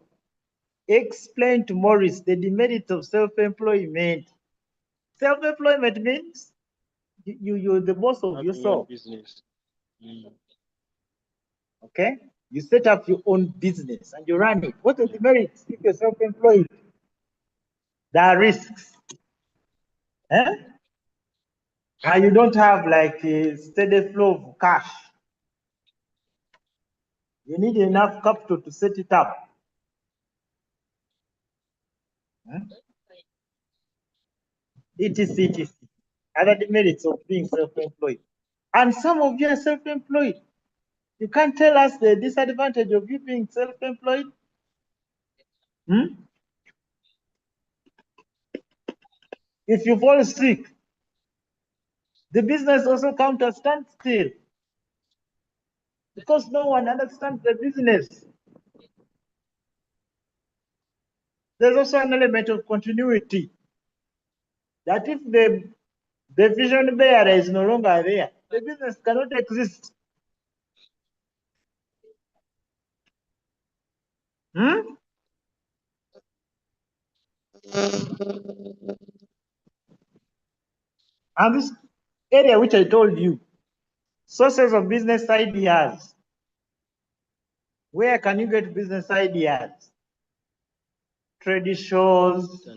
Explain to Maurice the demerits of self-employment. Self-employment means you're the boss of yourself. Business. Okay? You set up your own business and you run it. What are the merits if you're self-employed? There are risks. And you don't have like a steady flow of cash. You need enough capital to set it up. Etc. Other demerits of being self-employed. And some of you are self-employed. You can't tell us the disadvantage of you being self-employed? If you fall sick, the business also comes to a standstill because no one understands the business. There's also an element of continuity. That if the vision bearer is no longer there, the business cannot exist. And this area which I told you, sources of business ideas. Where can you get business ideas? Trade shows,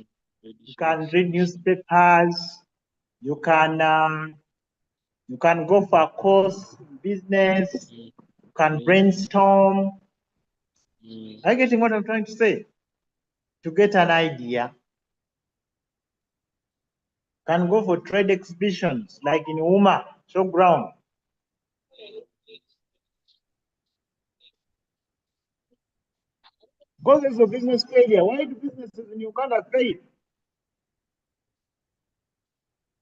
you can read newspapers, you can go for a course in business, you can brainstorm. Are you getting what I'm trying to say? To get an idea, can go for trade exhibitions like in UMA, showground. Because there's a business failure. Why do businesses in Uganda fail?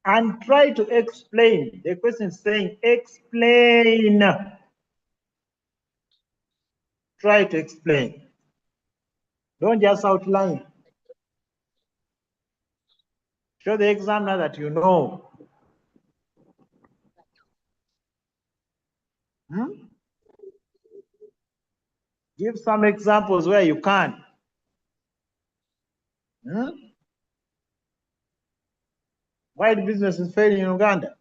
And try to explain. The question is saying, explain. Try to explain. Don't just outline. Show the examiner that you know. Give some examples where you can. Why do businesses fail in Uganda?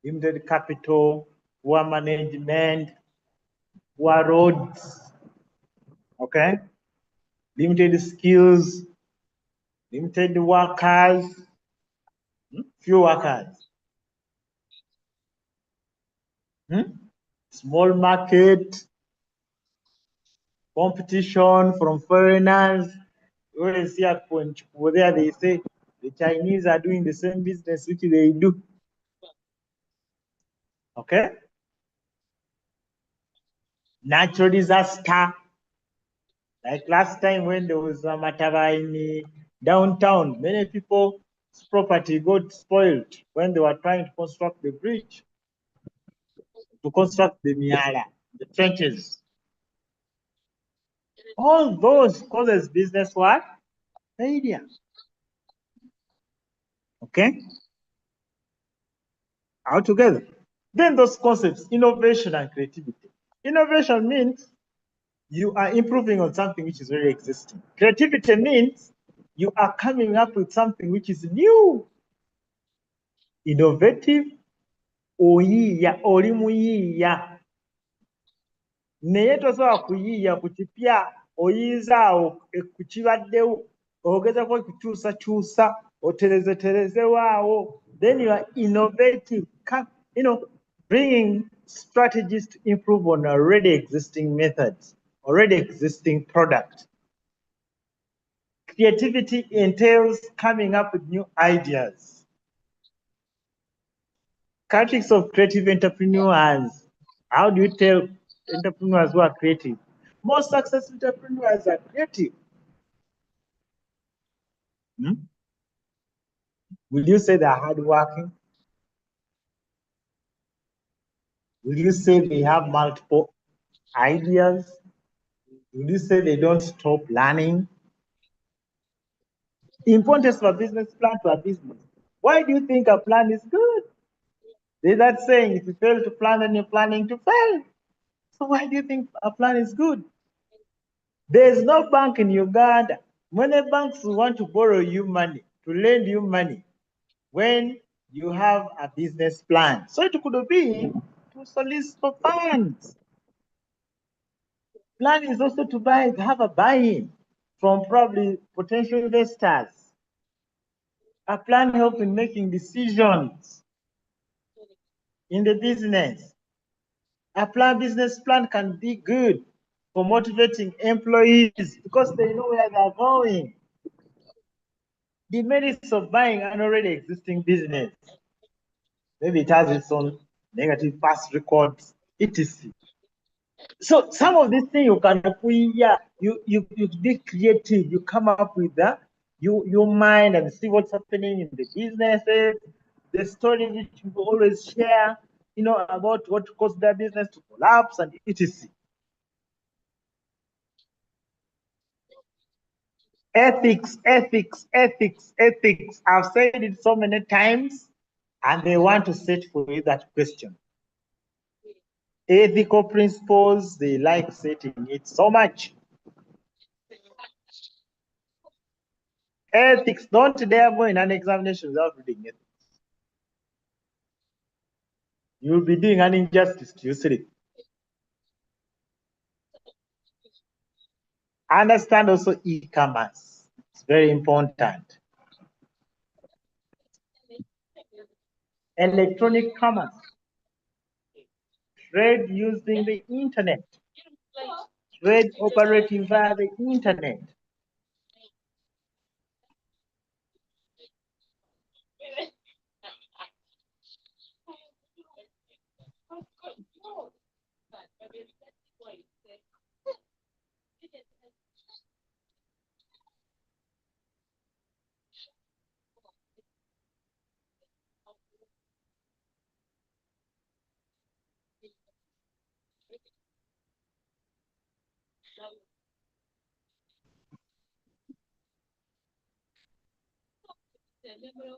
Limited capital, poor management, poor roads, okay? Limited skills, limited workers, few workers. Small market, competition from foreigners. You always see a point over there, they say the Chinese are doing the same business which they do. Okay? Natural disaster. Like last time when there was a Matava in downtown, many people's property got spoiled when they were trying to construct the bridge, to construct the miala, the trenches. All those causes business what? Failure. Okay? All together. Then those concepts, innovation and creativity. Innovation means you are improving on something which is already existing. Creativity means you are coming up with something which is new, innovative, oyiya, oli muyiya. Naye tosobola kuyiiya ku kipya, oyinza awo ku kibaddewo, ogezako okukyusakyusa, oterezeterezewaawo. Then you are innovative, bringing strategies to improve on already existing methods, already existing product. Creativity entails coming up with new ideas. Characteristics of creative entrepreneurs. How do you tell entrepreneurs who are creative? Most successful entrepreneurs are creative. Will you say they're hardworking? Will you say they have multiple ideas? Will you say they don't stop learning? Importance of a business plan to a business. Why do you think a plan is good? There's that saying, if you fail to plan, then you're planning to fail. So why do you think a plan is good? There's no bank in Uganda. Many banks want to borrow you money, to lend you money, when you have a business plan. So it could be to solicit for funds. Plan is also to have a buy-in from probably potential investors. A plan helps in making decisions in the business. A business plan can be good for motivating employees because they know where they're going. The merits of buying an already existing business. Maybe it has its own negative past records, etc. So some of these things you can you be creative, you come up with that, you mind and see what's happening in the businesses, the stories which you always share, about what caused their business to collapse and etc. Ethics, ethics, ethics, ethics. I've said it so many times, and they want to set for you that question. Ethical principles, they like setting it so much. Ethics, don't dare go in an examination without reading it. You'll be doing an injustice to yourself. Understand also e-commerce. It's very important. Electronic commerce. Trade using the internet. Trade operating via the internet.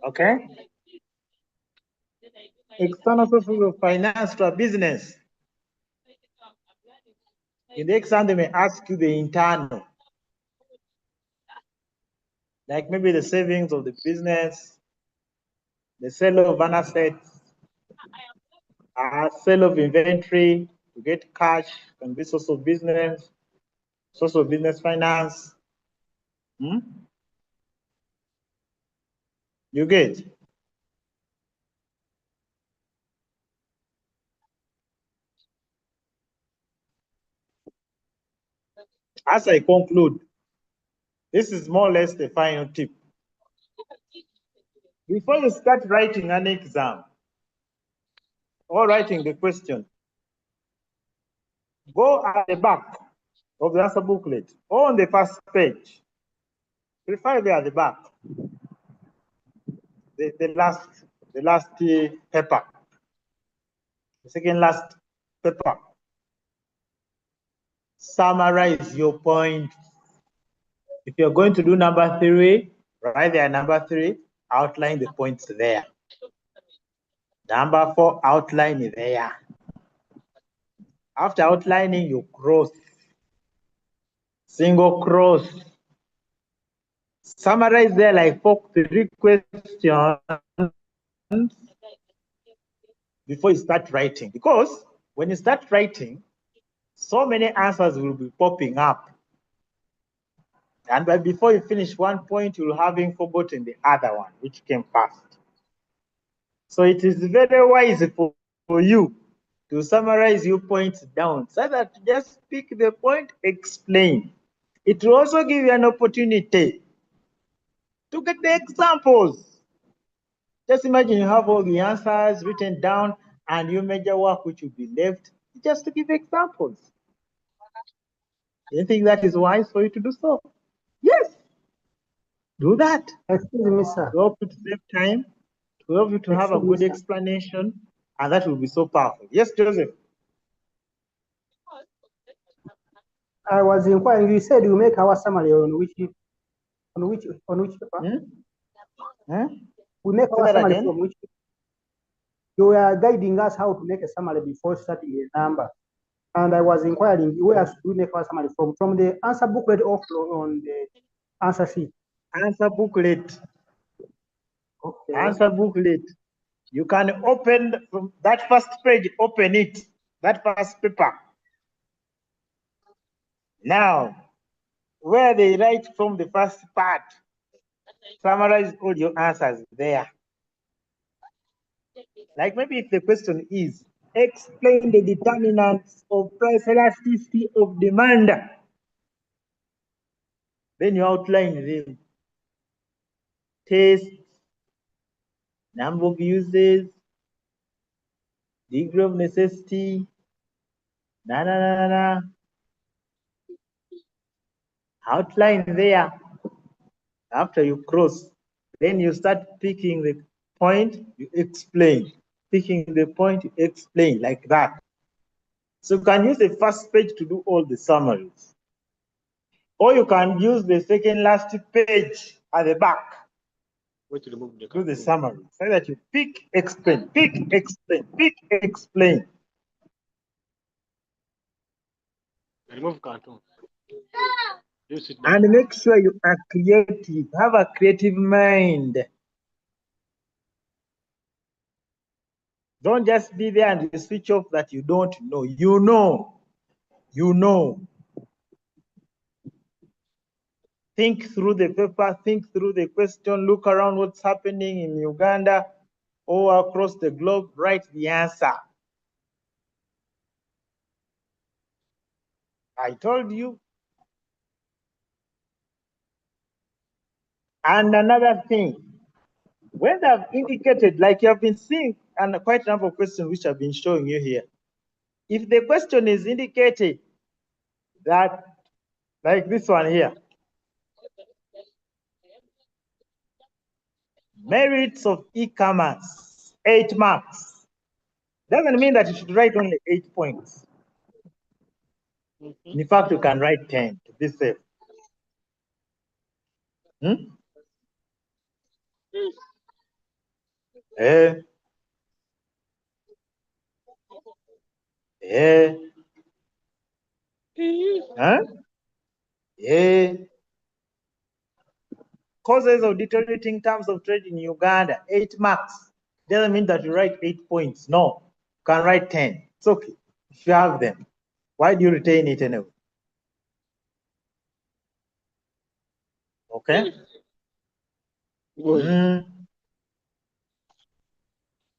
Okay? External sources of finance to a business. In the exam, they may ask you the internal. Like maybe the savings of the business, the sale of an asset, sale of inventory to get cash can be source of business finance. You get? As I conclude, this is more or less the final tip. Before you start writing an exam or writing the question, go at the back of the answer booklet or on the first page. Prefer there at the back. The last paper. The second last paper. Summarize your point. If you're going to do number 3, write there number 3, outline the points there. Number 4, outline it there. After outlining, you cross. Single cross. Summarize there like 3 questions before you start writing. Because when you start writing, so many answers will be popping up. And before you finish one point, you'll having forgotten the other one, which came first. So it is very wise for you to summarize your points down so that just pick the point, explain. It will also give you an opportunity to get the examples. Just imagine you have all the answers written down and your major work which will be left just to give examples. Do you think that is wise for you to do so? Yes. Do that. Excuse me, sir. To help you to save time, to help you to have a good explanation, and that will be so powerful. Yes, Joseph. I was inquiring. You said you make our summary on which paper? We make our summary from which paper? You were guiding us how to make a summary before starting a number. And I was inquiring where should we make our summary from the answer booklet or on the answer sheet? Answer booklet. Okay. Answer booklet. You can open from that first page, open it, that first paper. Now, where they write from the first part, summarize all your answers there. Like maybe if the question is, explain the determinants of price elasticity of demand, then you outline them. Taste, number of uses, degree of necessity, outline there. After you cross, then you start picking the point, you explain. Picking the point, you explain, like that. So you can use the first page to do all the summaries. Or you can use the second last page at the back. Wait to remove the Do the cartoon. summary. So that you pick, explain, pick, explain, pick, explain. Remove cartoon. You sit down. And make sure you are creative. Have a creative mind. Don't just be there and you switch off that you don't know. You know. You know. Think through the paper, think through the question, look around what's happening in Uganda or across the globe, write the answer. I told you. And another thing, when I've indicated, like you have been seeing, and quite a number of questions which I've been showing you here, if the question is indicated that, like this one here, merits of e-commerce, 8 marks, doesn't mean that you should write only 8 points. In fact, you can write 10 to be safe. Eh? Eh? Huh? Eh? Causes of deteriorating terms of trade in Uganda, 8 marks. Doesn't mean that you write 8 points. No, you can write 10. It's okay if you have them. Why do you retain it anyway? Okay?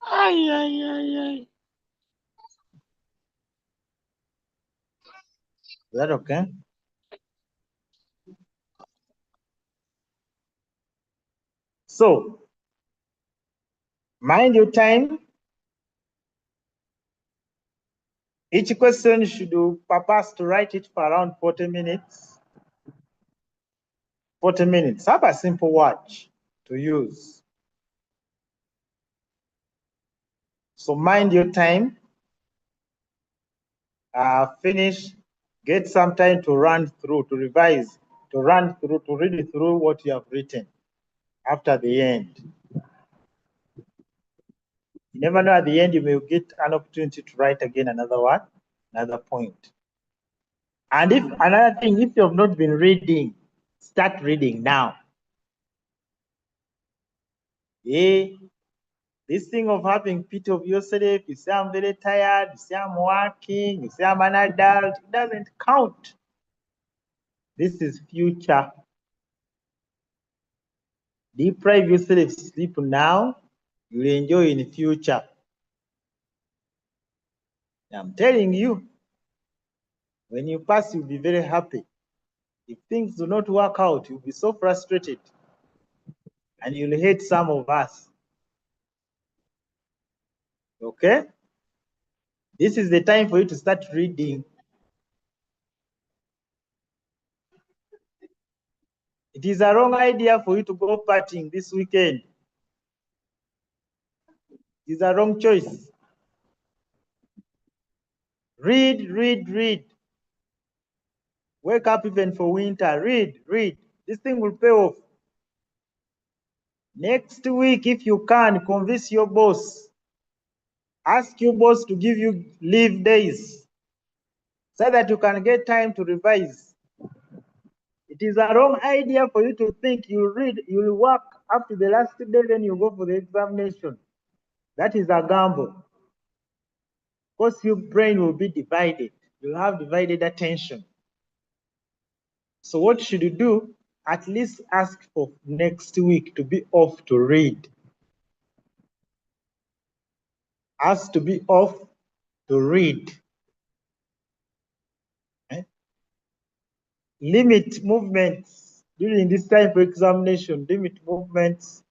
Ay, ay, ay, ay. Is that okay? So, mind your time. Each question should do purpose to write it for around 40 minutes. 40 minutes. Have a simple watch to use. So mind your time. Finish. Get some time to run through, to revise, to run through, to read through what you have written after the end. You never know, at the end you may get an opportunity to write again another one, another point. And if another thing, if you have not been reading, start reading now. Yeah. This thing of having pity of yourself, you say I'm very tired, you say I'm working, you say I'm an adult, it doesn't count. This is future. Deprive yourself sleep now, you'll enjoy in the future. I'm telling you, when you pass, you'll be very happy. If things do not work out, you'll be so frustrated. And you'll hate some of us. Okay? This is the time for you to start reading. It is a wrong idea for you to go partying this weekend. It is a wrong choice. Read, read, read. Wake up even for winter. Read, read. This thing will pay off. Next week, if you can, convince your boss. Ask your boss to give you leave days so that you can get time to revise. It is a wrong idea for you to think you read, you will work up to the last day, then you go for the examination. That is a gamble. Because your brain will be divided. You'll have divided attention. So what should you do? At least ask for next week to be off to read. Ask to be off to read. Limit movements during this time for examination. Limit movements,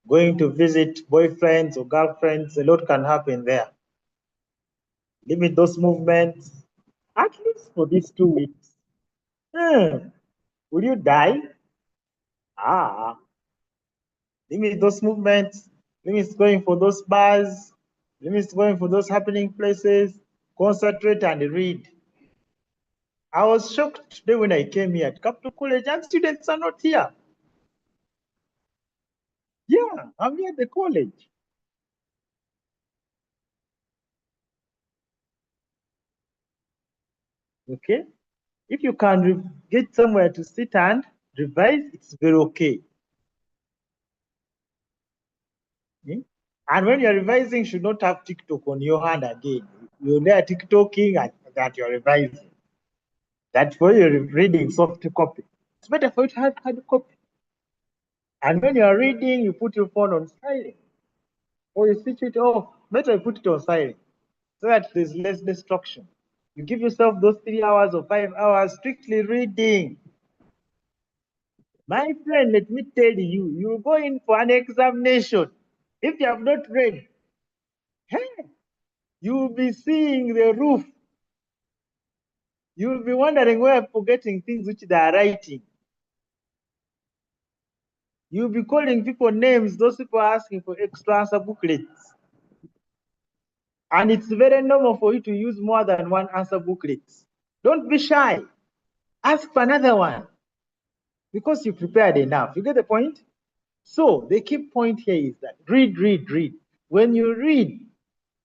going to visit boyfriends or girlfriends. A lot can happen there. Limit those movements, at least for these 2 weeks. Will you die? Limit those movements. Limit going for those bars. Limit going for those happening places. Concentrate and read. I was shocked today when I came here at Capital College and students are not here. Yeah, I'm here at the college. Okay? If you can get somewhere to sit and revise, it's very okay. Okay? And when you're revising, you should not have TikTok on your hand again. You're there TikToking and that you're revising. That's for you're reading soft copy. It's better for you to have hard copy. And when you're reading, you put your phone on silent. Or you switch it off. Better you put it on silent so that there's less distraction. You give yourself those 3 hours or 5 hours strictly reading. My friend, let me tell you, you go in for an examination. If you have not read, hey, you will be seeing the roof. You will be wondering where I'm forgetting things which they are writing. You'll be calling people names, those people are asking for extra answer booklets. And it's very normal for you to use more than one answer booklet. Don't be shy. Ask for another one because you prepared enough. You get the point? So the key point here is that read, read, read. When you read,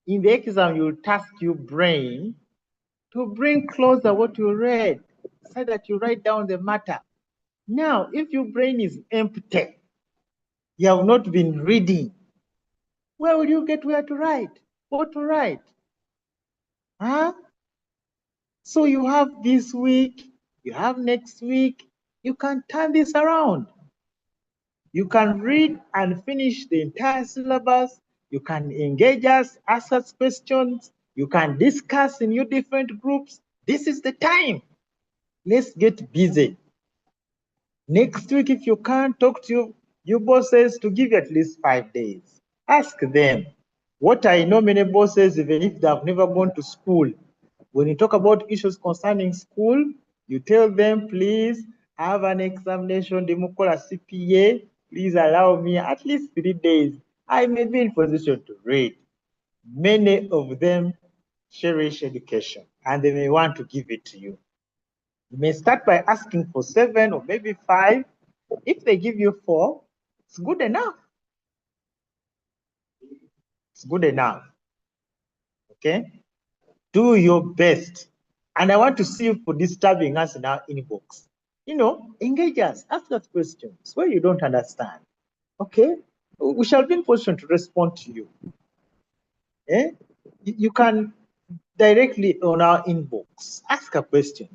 in the exam, you will task your brain to bring closer what you read so that you write down the matter. Now, if your brain is empty, you have not been reading, where will you get where to write? What to write? Huh? So you have this week, you have next week, you can turn this around. You can read and finish the entire syllabus. You can engage us, ask us questions. You can discuss in your different groups. This is the time. Let's get busy. Next week, if you can't talk to your bosses to give you at least 5 days, ask them. What I know many bosses, even if they have never gone to school, when you talk about issues concerning school, you tell them, please have an examination, Democola CPA, please allow me at least 3 days. I may be in position to read. Many of them cherish education and they may want to give it to you. You may start by asking for 7 or maybe 5. If they give you 4, it's good enough. It's good enough. Okay? Do your best. And I want to see you for disturbing us in our inbox. You know, engage us, ask us questions where you don't understand. Okay? We shall be in position to respond to you. Eh? You can directly on our inbox ask a question.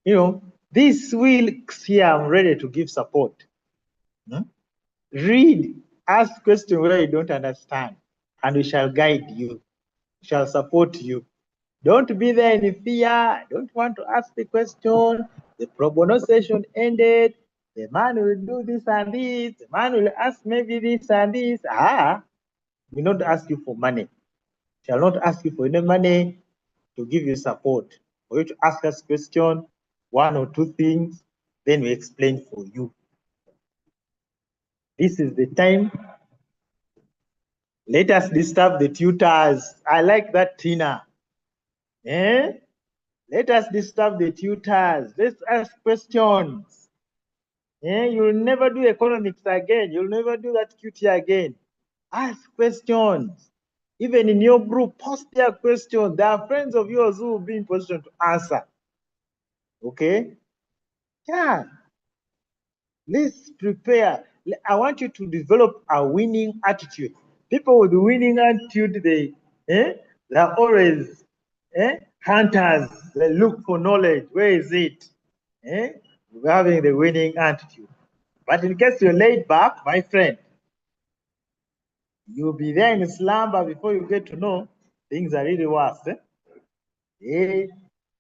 You know, this week's here, I'm ready to give support. Read, ask questions where you don't understand, and we shall guide you, shall support you. Don't be there in fear. Don't want to ask the question. The Probono session ended. The man will do this and this. The man will ask maybe this and this. We not ask you for money. Shall not ask you for any money to give you support. For you to ask us question, 1 or 2 things, then we explain for you. This is the time. Let us disturb the tutors. I like that, Tina. Eh? Let us disturb the tutors. Let's ask questions. You'll never do economics again. You'll never do that QT again. Ask questions. Even in your group, post their questions. There are friends of yours who will be in position to answer. Okay? Yeah. Let's prepare. I want you to develop a winning attitude. People with winning attitude, they're always hunters. They look for knowledge. Where is it? We're having the winning attitude. But in case you're laid back, my friend, you'll be there in slumber before you get to know things are really worse.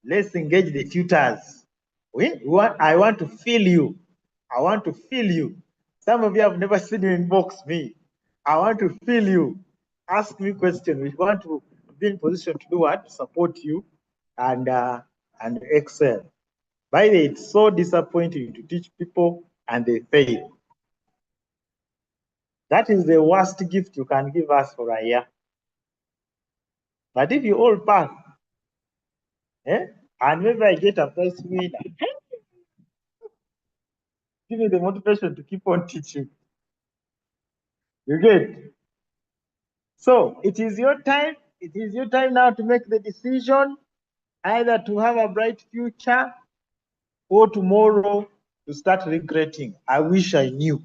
Let's engage the tutors. I want to feel you. I want to feel you. Some of you have never seen you inbox me. I want to feel you. Ask me questions. We want to be in position to do what? Support you and excel. By the way, it's so disappointing to teach people and they fail. That is the worst gift you can give us for a year. But if you all pass, and maybe I get a prize winner. Give me the motivation to keep on teaching. You get? So it is your time. It is your time now to make the decision either to have a bright future or tomorrow to start regretting. I wish I knew.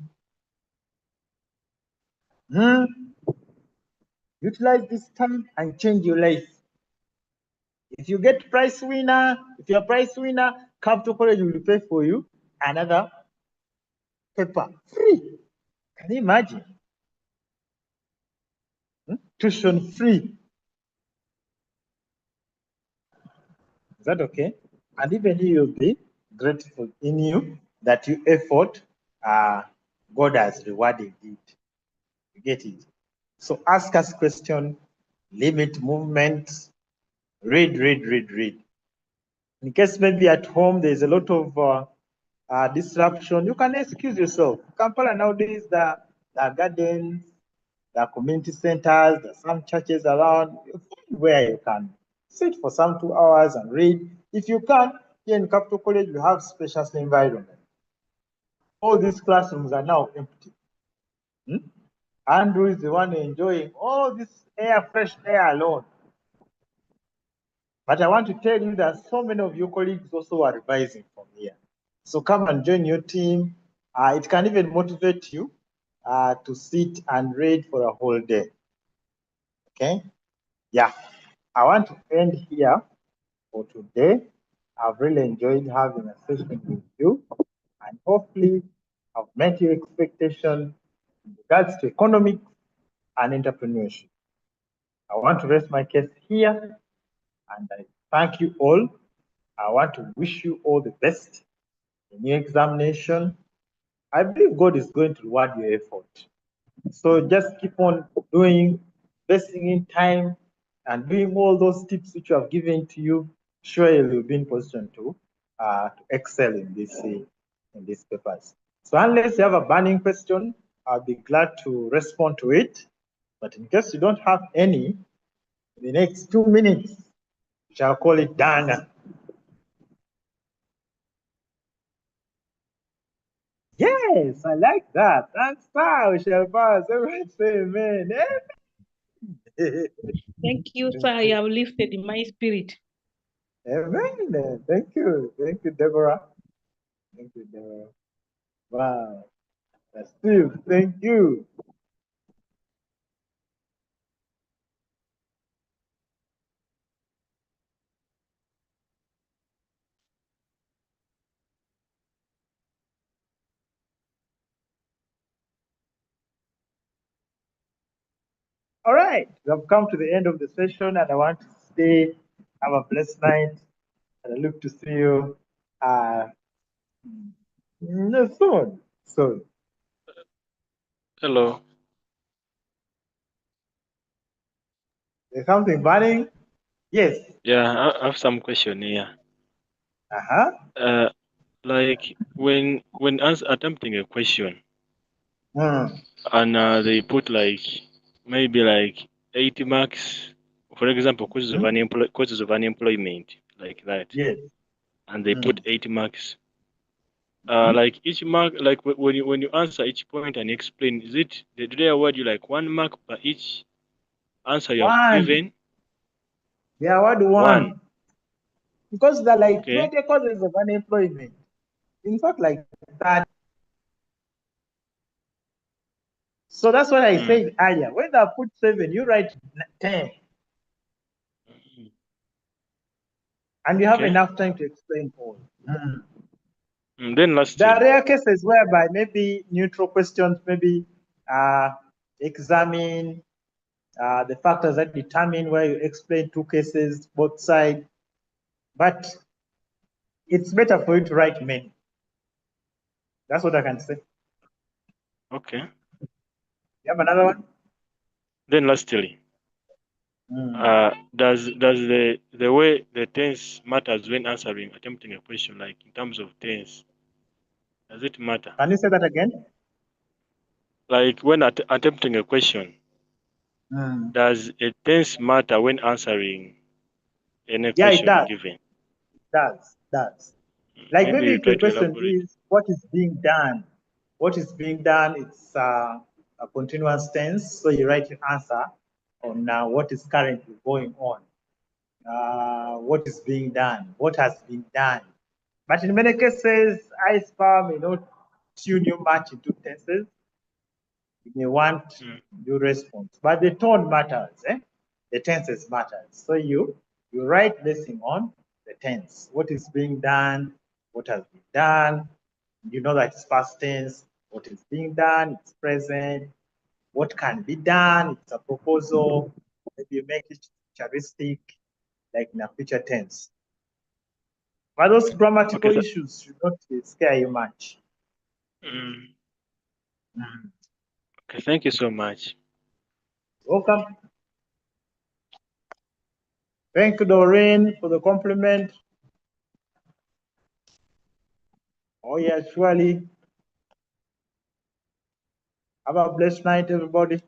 Utilize this time and change your life. If you get prize winner, if you're a prize winner, Capital College will pay for you another paper free. Can you imagine? Tuition free. Is that okay? And even you'll be grateful in you that you effort, God has rewarded it. You get it? So ask us question, limit movement, read. In case maybe at home there's a lot of disruption, you can excuse yourself. Kampala nowadays, the gardens, the community centers, there's some churches around, where you can sit for some 2 hours and read. If you can, here in Capital College, we have spacious environment. All these classrooms are now empty. Andrew is the one enjoying all this air, fresh air alone. But I want to tell you that so many of your colleagues also are revising from here. So come and join your team. It can even motivate you to sit and read for a whole day. Okay? Yeah. I want to end here for today. I've really enjoyed having a session with you, and hopefully I've met your expectation in regards to economics and entrepreneurship. I want to rest my case here, and I thank you all. I want to wish you all the best in your examination. I believe God is going to reward your effort. So just keep on doing, investing in time, and doing all those tips which I have given to you. Sure, you'll be in position to excel in these papers. So unless you have a burning question, I'll be glad to respond to it. But in case you don't have any, in the next 2 minutes, we shall call it done. Yes, I like that. That's how we shall pass. Everyone say amen. Thank you, sir. You have lifted my spirit. Amen. Thank you. Thank you, Deborah. Thank you, Deborah. Wow. Steve, thank you. All right. We have come to the end of the session, and I want to say have a blessed night. And I look to see you soon. Soon. Hello. There's something burning? Yes. Yeah, I have some question here. Like when attempting a question, and they put like maybe like 80 marks, for example, causes of unemployment, like that. Yes. And they put 80 marks. Like each mark, like when you answer each point and explain, do they award you like 1 mark per each answer you have given? They award one. Because they're like 20 causes of unemployment. In fact, like that. So that's what I said earlier. When they put 7, you write 10. And you have enough time to explain all. Then last there are rare cases whereby maybe neutral questions, maybe examine the factors that determine where you explain 2 cases, both sides. But it's better for you to write many. That's what I can say. Okay. You have another one? Then lastly, does the way the tense matters when attempting a question, like in terms of tense, does it matter? Can you say that again? Like when attempting a question, does a tense matter when answering any question given? Does. Like Maybe maybe you if try the to question elaborate. is what is being done? What is being done? It's a continuous tense. So you write your answer on what is currently going on. What is being done? What has been done? But in many cases, iSpar may not tune you much into tenses. You may want your response, but the tone matters. The tenses matters. So you write basing on the tense. What is being done? What has been done? You know that it's past tense. What is being done? It's present. What can be done? It's a proposal. Maybe you make it futuristic, like in a future tense. But those grammatical issues should not scare you much. Okay, thank you so much. Welcome. Thank you, Doreen, for the compliment. Oh, yeah, surely. Have a blessed night, everybody.